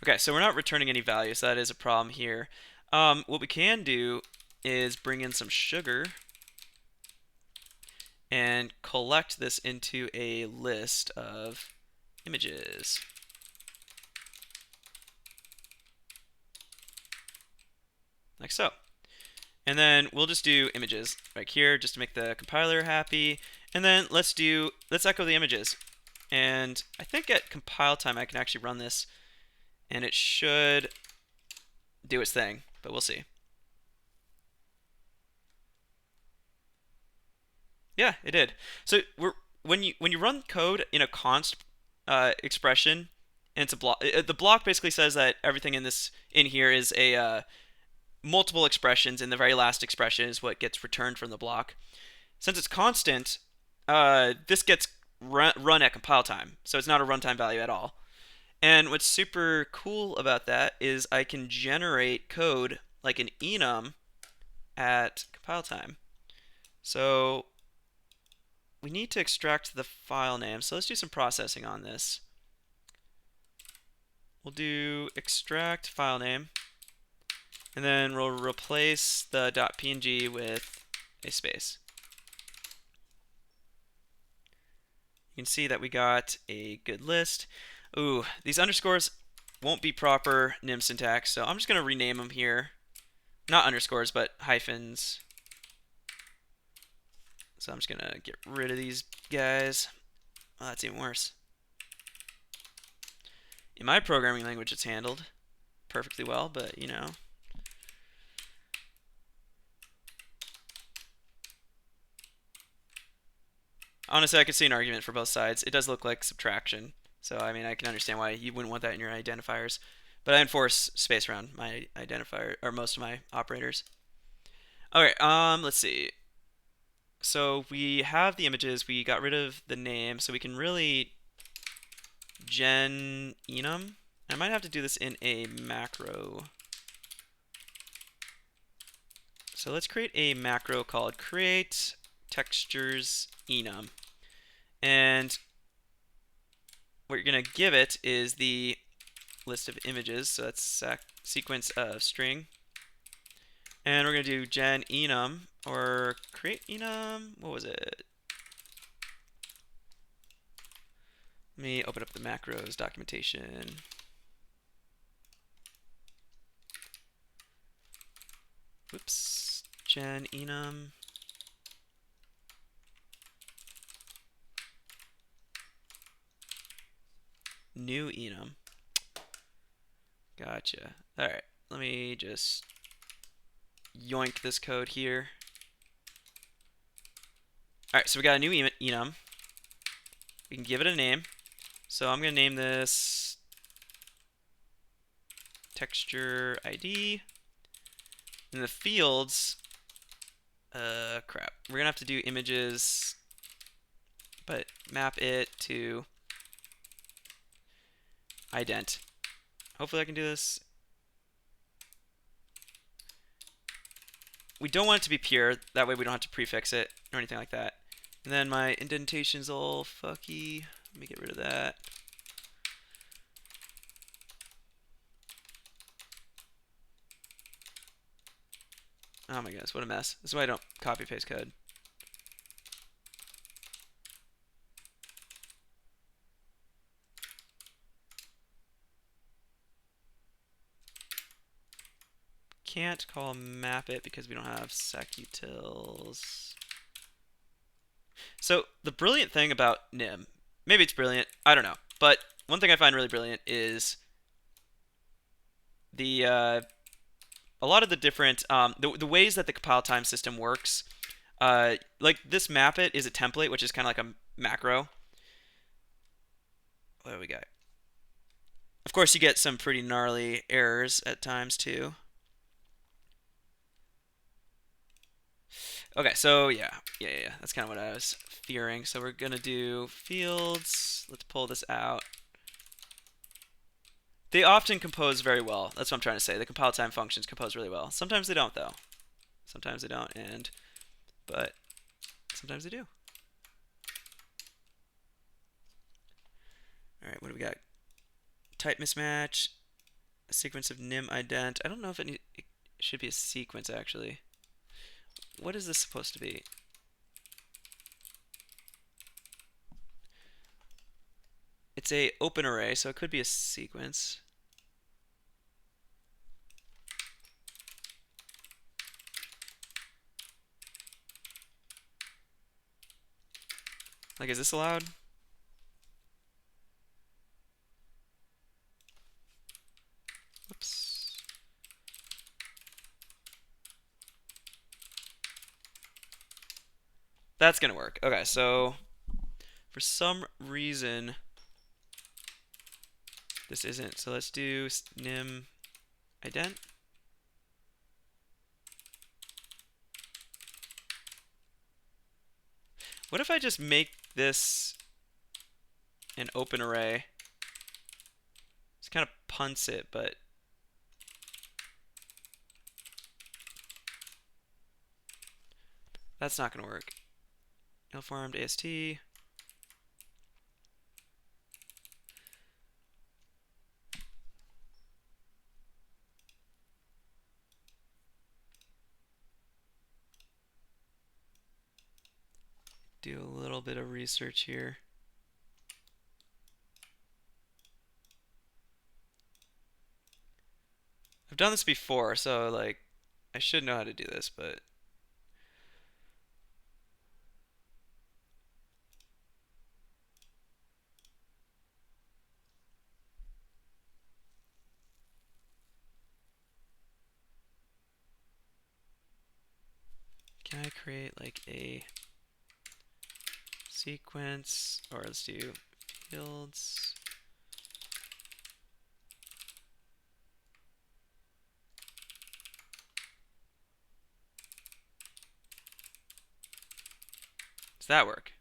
Okay, so we're not returning any value, so that is a problem here. What we can do is bring in some sugar and collect this into a list of images. Like so. And then we'll just do images right here just to make the compiler happy. And then let's echo the images. And I think at compile time I can actually run this and it should do its thing, but we'll see. Yeah, it did. So when you run code in a const expression, and it's a block, the block basically says that everything in here is a multiple expressions, and the very last expression is what gets returned from the block. Since it's constant, this gets run at compile time, so it's not a runtime value at all. And what's super cool about that is I can generate code like an enum at compile time. So we need to extract the file name, so let's do some processing on this. We'll do extract file name, and then we'll replace the .png with a space. You can see that we got a good list. Ooh, these underscores won't be proper nim syntax, so I'm just going to rename them here. Not underscores, but hyphens. So I'm just going to get rid of these guys. Oh, that's even worse. In my programming language, it's handled perfectly well, but you know. Honestly, I could see an argument for both sides. It does look like subtraction, so I mean, I can understand why you wouldn't want that in your identifiers. But I enforce space around my identifier, or most of my operators. Okay, let's see. So we have the images, we got rid of the name, so we can really gen enum. I might have to do this in a macro. So let's create a macro called create textures enum. And what you're going to give it is the list of images. So that's sequence of string. And we're going to do gen enum or create enum. What was it? Let me open up the macros documentation. Whoops. Gen enum. New enum. Gotcha. Alright, let me just yoink this code here. Alright, so we got a new enum. We can give it a name. So I'm going to name this texture ID. In the fields, crap. We're going to have to do images, but map it to ident. Hopefully I can do this. We don't want it to be pure. That way we don't have to prefix it or anything like that. And then my indentation's all fucky. Let me get rid of that. Oh my goodness, what a mess. This is why I don't copy paste code. Can't call map it because we don't have secutils. So the brilliant thing about nim, maybe it's brilliant, I don't know, but one thing I find really brilliant is the a lot of the different the ways that the compile time system works. Like this map it is a template, which is kind of like a macro. What do we got? Of course, you get some pretty gnarly errors at times too. Okay, so yeah, that's kind of what I was fearing. So we're gonna do fields. Let's pull this out. They often compose very well. That's what I'm trying to say. The compile time functions compose really well. Sometimes they don't, though. Sometimes they don't, but sometimes they do. All right, what do we got? Type mismatch, a sequence of nim ident. I don't know if it should be a sequence actually. What is this supposed to be? It's a open array, so it could be a sequence. Like, is this allowed? Whoops. That's gonna work. Okay, so for some reason this isn't. So let's do nim ident. What if I just make this an open array? It's kind of punts it, but that's not going to work. Ill-formed AST. Do a little bit of research here. done this before, so like I should know how to do this, but can I create like a sequence, or let's do fields. Does that work?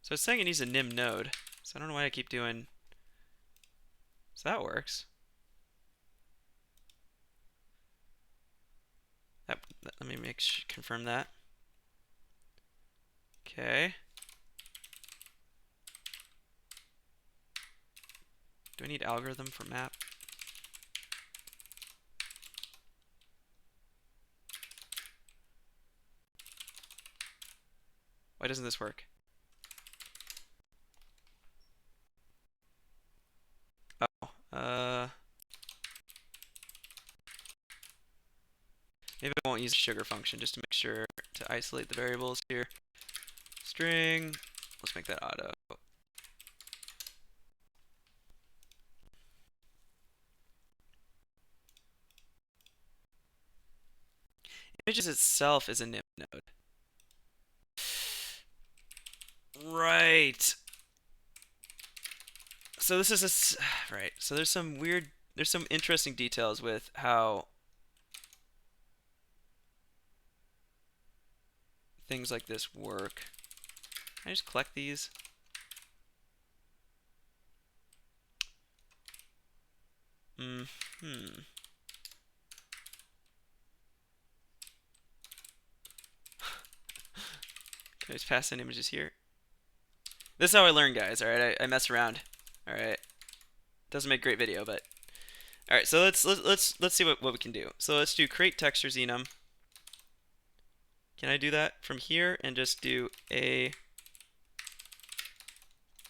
So it's saying it needs a nim node. So I don't know why I keep doing. So that works. Let me confirm that. Okay. Do I need algorithm for map? Why doesn't this work? Oh, maybe I won't use the sugar function just to make sure to isolate the variables here. String, let's make that auto. Images itself is a nim node. Right. So this is right. So there's some interesting details with how things like this work. Can I just collect these? Hmm. Can I just pass in images here? This is how I learn, guys. All right, I mess around. All right, doesn't make great video, but all right. So let's see what we can do. So let's do create textures enum. Can I do that from here and just do A,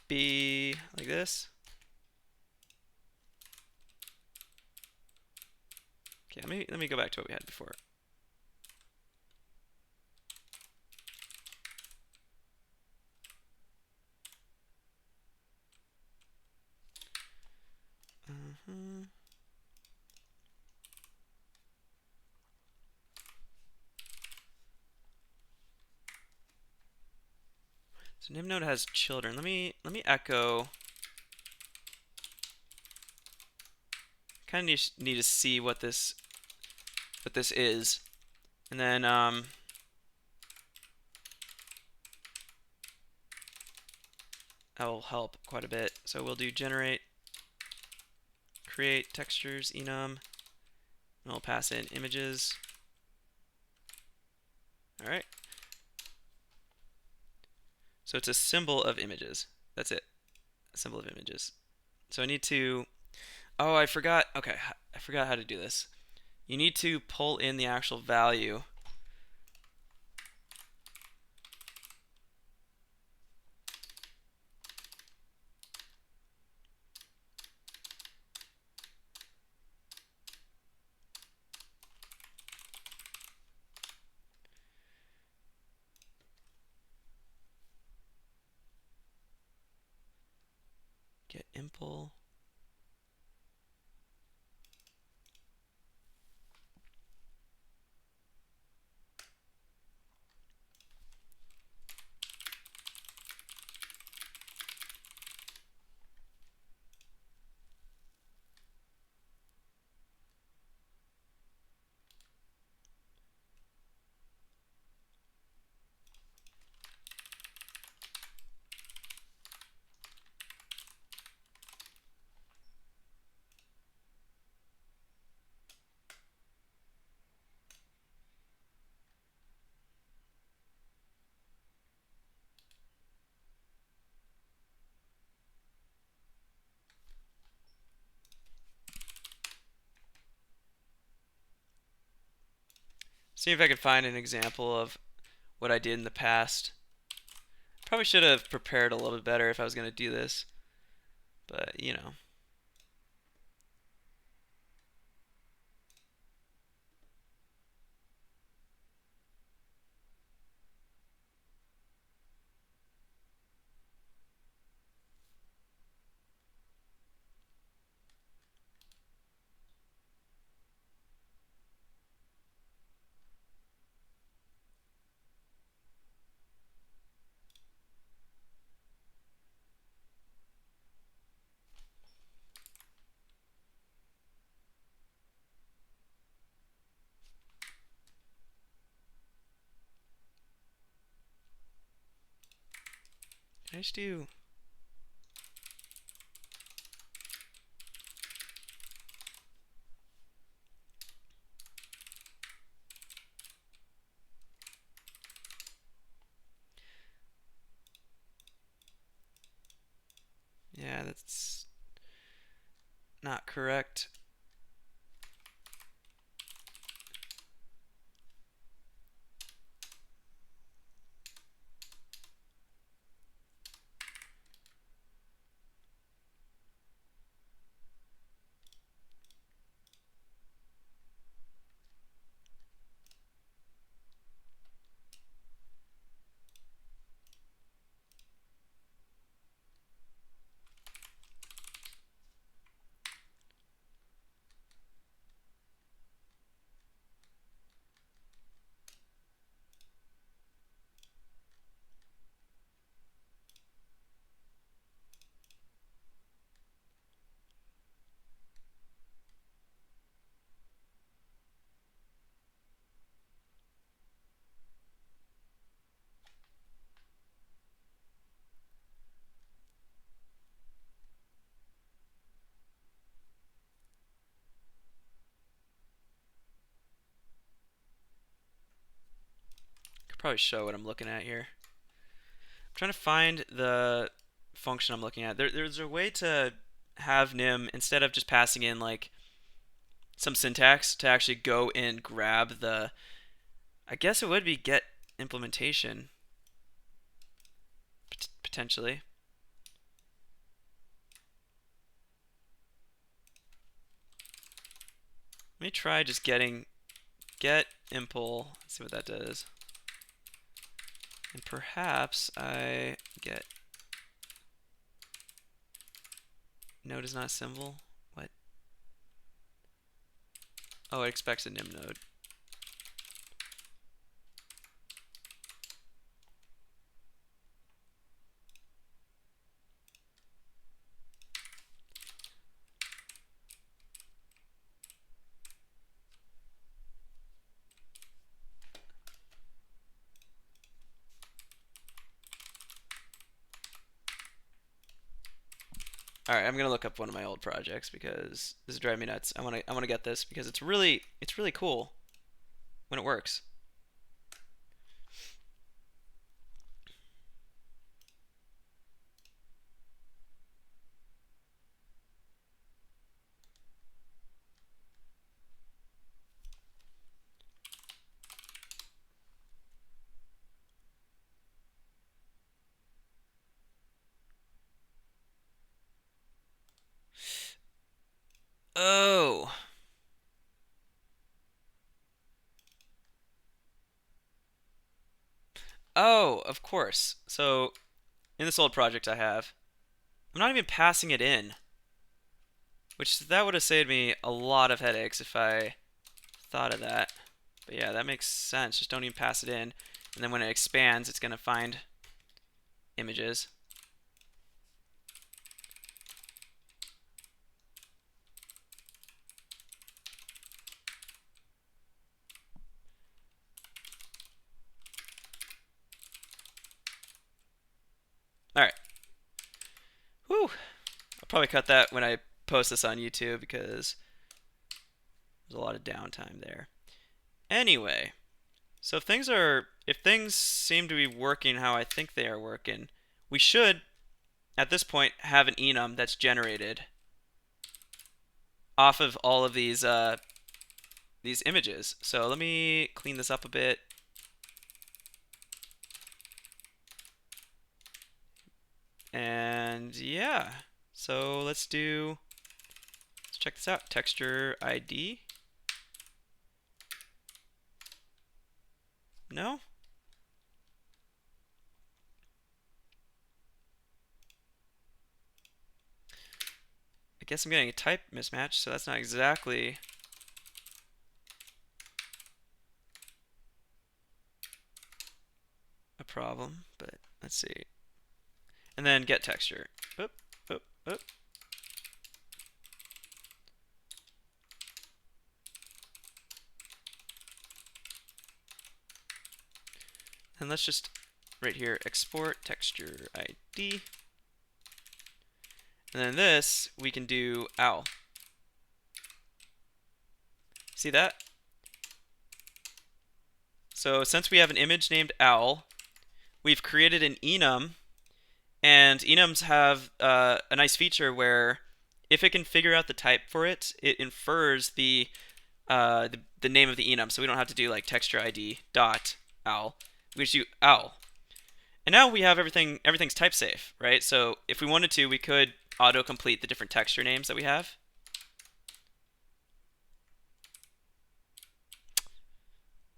B like this? Okay, let me go back to what we had before. So nim node has children. Let me echo. Kind of need to see what this is, and then that will help quite a bit. So we'll do generate, create textures enum, and we'll pass in images. All right. So it's a symbol of images. That's it. A symbol of images. So I need to. Oh, I forgot. Okay, I forgot how to do this. You need to pull in the actual value. Get impl. See if I can find an example of what I did in the past. Probably should have prepared a little bit better if I was going to do this, but you know. Can I just do... Yeah, that's not correct. Could probably show what I'm looking at here. I'm trying to find the function I'm looking at. There's a way to have nim, instead of just passing in like some syntax, to actually go and grab the, I guess it would be get implementation, potentially. Let me try just getting get impl, see what that does. And perhaps I get node is not a symbol. What? Oh, it expects a nim node. All right, I'm gonna look up one of my old projects because this is driving me nuts. I wanna get this because it's really cool when it works. Oh. Oh, of course. So in this old project I have, I'm not even passing it in, which that would have saved me a lot of headaches if I thought of that. But yeah, that makes sense. Just don't even pass it in, and then when it expands, it's gonna find images. All right. Whew. I'll probably cut that when I post this on YouTube because there's a lot of downtime there. Anyway, so if things seem to be working how I think they are working, we should at this point have an enum that's generated off of all of these these images. So let me clean this up a bit. And yeah, so let's check this out. Texture ID. No? I guess I'm getting a type mismatch, so that's not exactly a problem, but let's see. And then get texture. Oop, oop, oop. And let's just, right here, export texture ID. And then this, we can do owl. See that? So since we have an image named owl, we've created an enum, and enums have a nice feature where if it can figure out the type for it, it infers the name of the enum. So we don't have to do like texture ID dot owl. We just do owl. And now we have everything's type safe, right? So if we wanted to, we could autocomplete the different texture names that we have.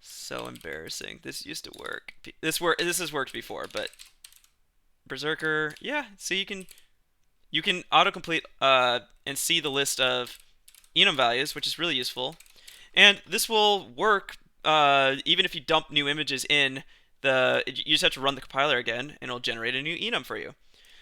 So embarrassing. This used to work. This has worked before, but Berserker, yeah. So you can autocomplete and see the list of enum values, which is really useful. And this will work even if you dump new images in you just have to run the compiler again, and it'll generate a new enum for you.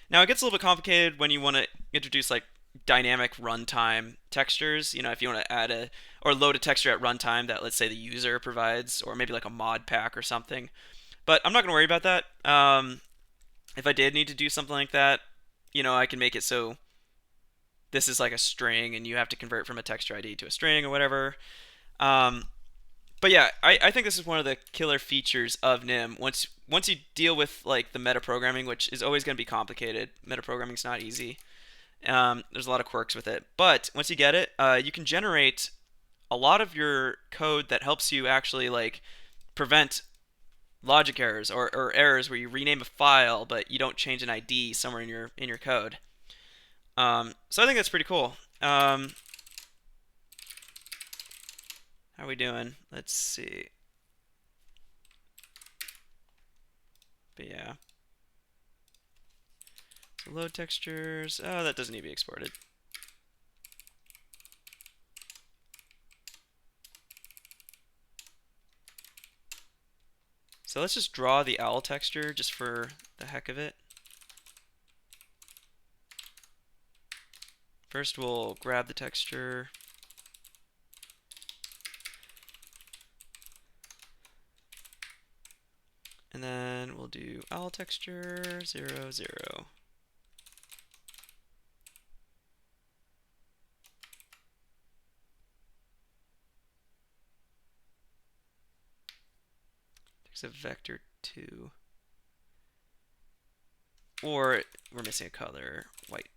Now it gets a little bit complicated when you want to introduce like dynamic runtime textures. You know, if you want to add or load a texture at runtime that, let's say, the user provides, or maybe like a mod pack or something. But I'm not going to worry about that. If I did need to do something like that, you know, I can make it so this is like a string, and you have to convert from a texture ID to a string or whatever. But yeah, I think this is one of the killer features of Nim. Once you deal with like the metaprogramming, which is always going to be complicated. Metaprogramming's not easy. There's a lot of quirks with it. But once you get it, you can generate a lot of your code that helps you actually like prevent logic errors or errors where you rename a file but you don't change an ID somewhere in your code. So I think that's pretty cool. How are we doing? Let's see. But yeah. So load textures. Oh, that doesn't need to be exported. So let's just draw the owl texture just for the heck of it. First we'll grab the texture. And then we'll do owl texture 0, 0. There's a vector 2. Or we're missing a color, white.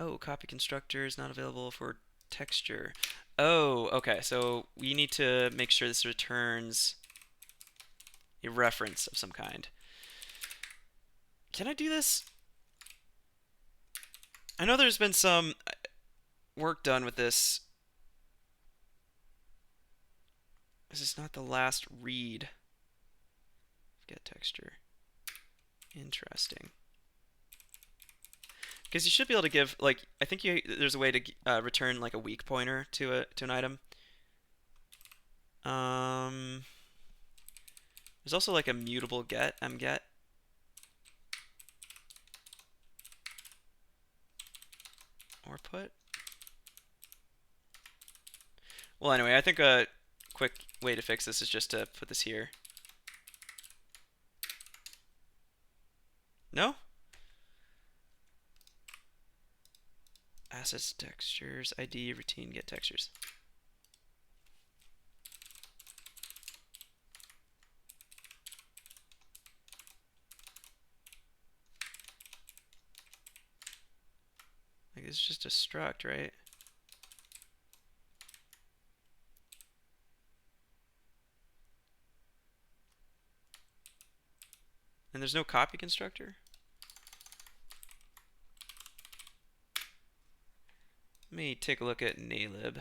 Oh, copy constructor is not available for texture. Oh, okay. So we need to make sure this returns a reference of some kind. Can I do this? I know there's been some work done with this. This is not the last read. Get texture. Interesting. Because you should be able to give, like, I think there's a way to return like a weak pointer to an item. There's also like a mutable get, mget. Or put. Well, anyway, I think a quick way to fix this is just to put this here. No? Assets, textures, ID, routine, get textures. it's just a struct, right? And there's no copy constructor? Let me take a look at nalib.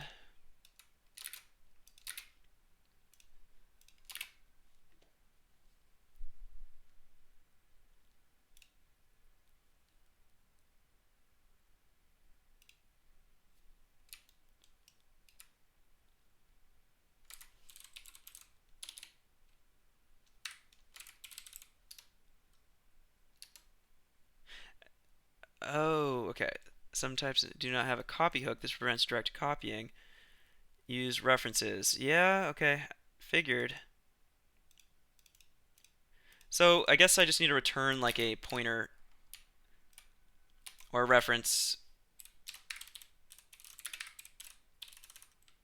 Oh, okay. Some types do not have a copy hook. This prevents direct copying. Use references. Yeah, okay. Figured. So I guess I just need to return like a pointer or a reference.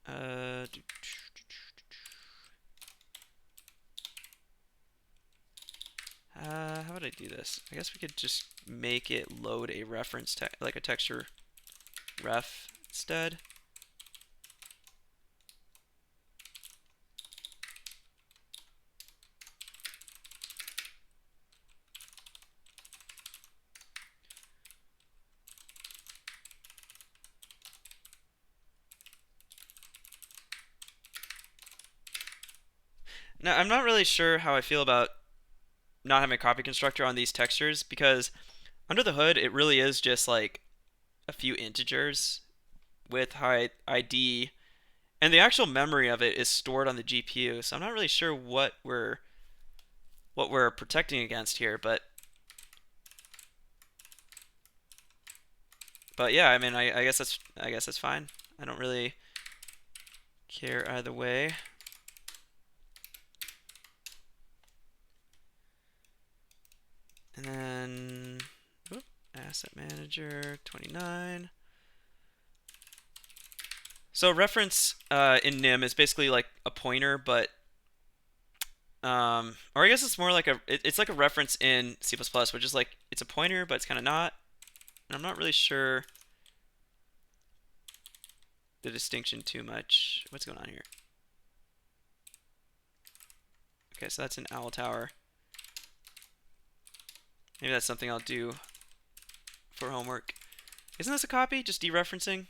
Uh, how would I do this? I guess we could just make it load a reference, like a texture ref instead. Now, I'm not really sure how I feel about not having a copy constructor on these textures because under the hood, it really is just like a few integers with high ID, and the actual memory of it is stored on the GPU. So I'm not really sure what we're protecting against here, but yeah, I mean, I guess that's fine. I don't really care either way. And then asset manager 29. So reference in nim is basically like a pointer, but or I guess it's more like it's like a reference in C++, which is like it's a pointer, but it's kind of not. And I'm not really sure the distinction too much. What's going on here? Okay, so that's an owl tower. Maybe that's something I'll do for homework. Isn't this a copy? Just dereferencing?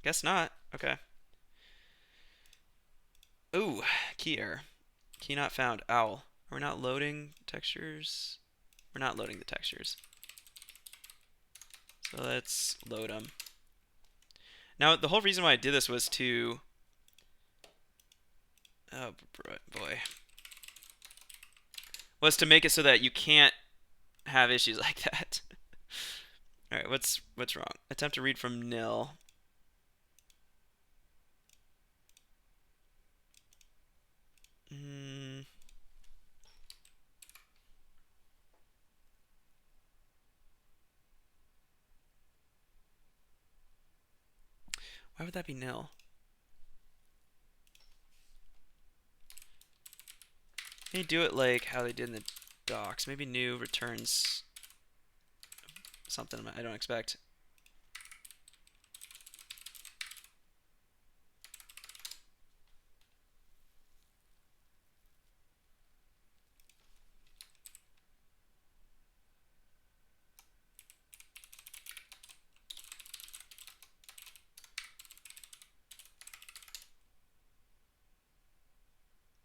Guess not. Okay. Ooh, key error. Key not found. Owl. Are we not loading textures? We're not loading the textures. So let's load them. Now, the whole reason why I did this was to... Oh, boy. Was to make it so that you can't have issues like that. All right, what's wrong? Attempt to read from nil. Why would that be nil? Maybe do it like how they did in the docs. Maybe new returns something I don't expect.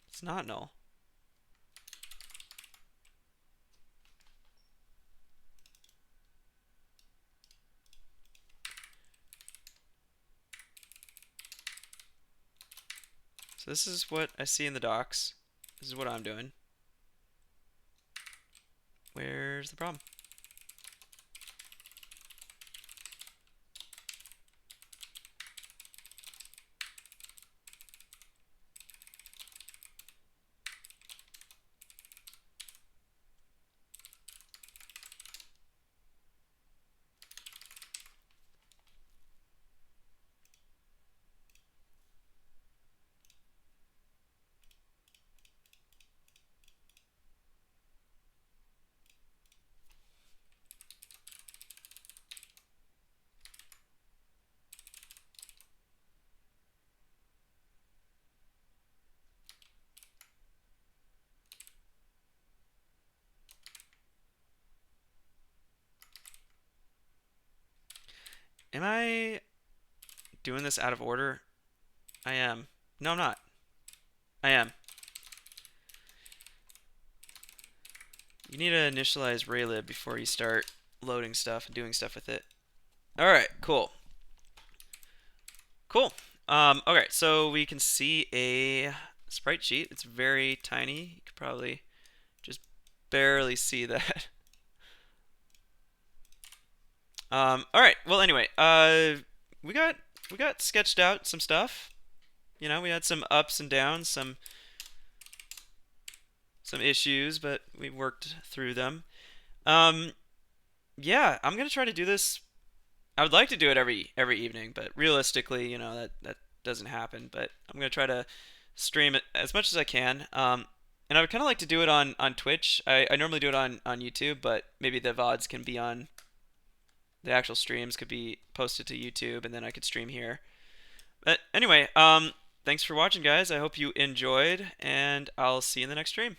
It's not null. So this is what I see in the docs. This is what I'm doing. Where's the problem? Am I doing this out of order? I am. No, I'm not. I am. You need to initialize raylib before you start loading stuff and doing stuff with it. All right, cool. Cool. Okay, so we can see a sprite sheet. It's very tiny. You could probably just barely see that. All right. Well, anyway, we got we got sketched out some stuff. You know, we had some ups and downs, some issues, but we worked through them. Um, yeah, I'm gonna try to do this. I would like to do it every evening, but realistically, you know, that doesn't happen. But I'm gonna try to stream it as much as I can. And I would kind of like to do it on Twitch. I normally do it on YouTube, but maybe the VODs can be on the actual streams could be posted to YouTube, and then I could stream here. But anyway, thanks for watching, guys. I hope you enjoyed, and I'll see you in the next stream.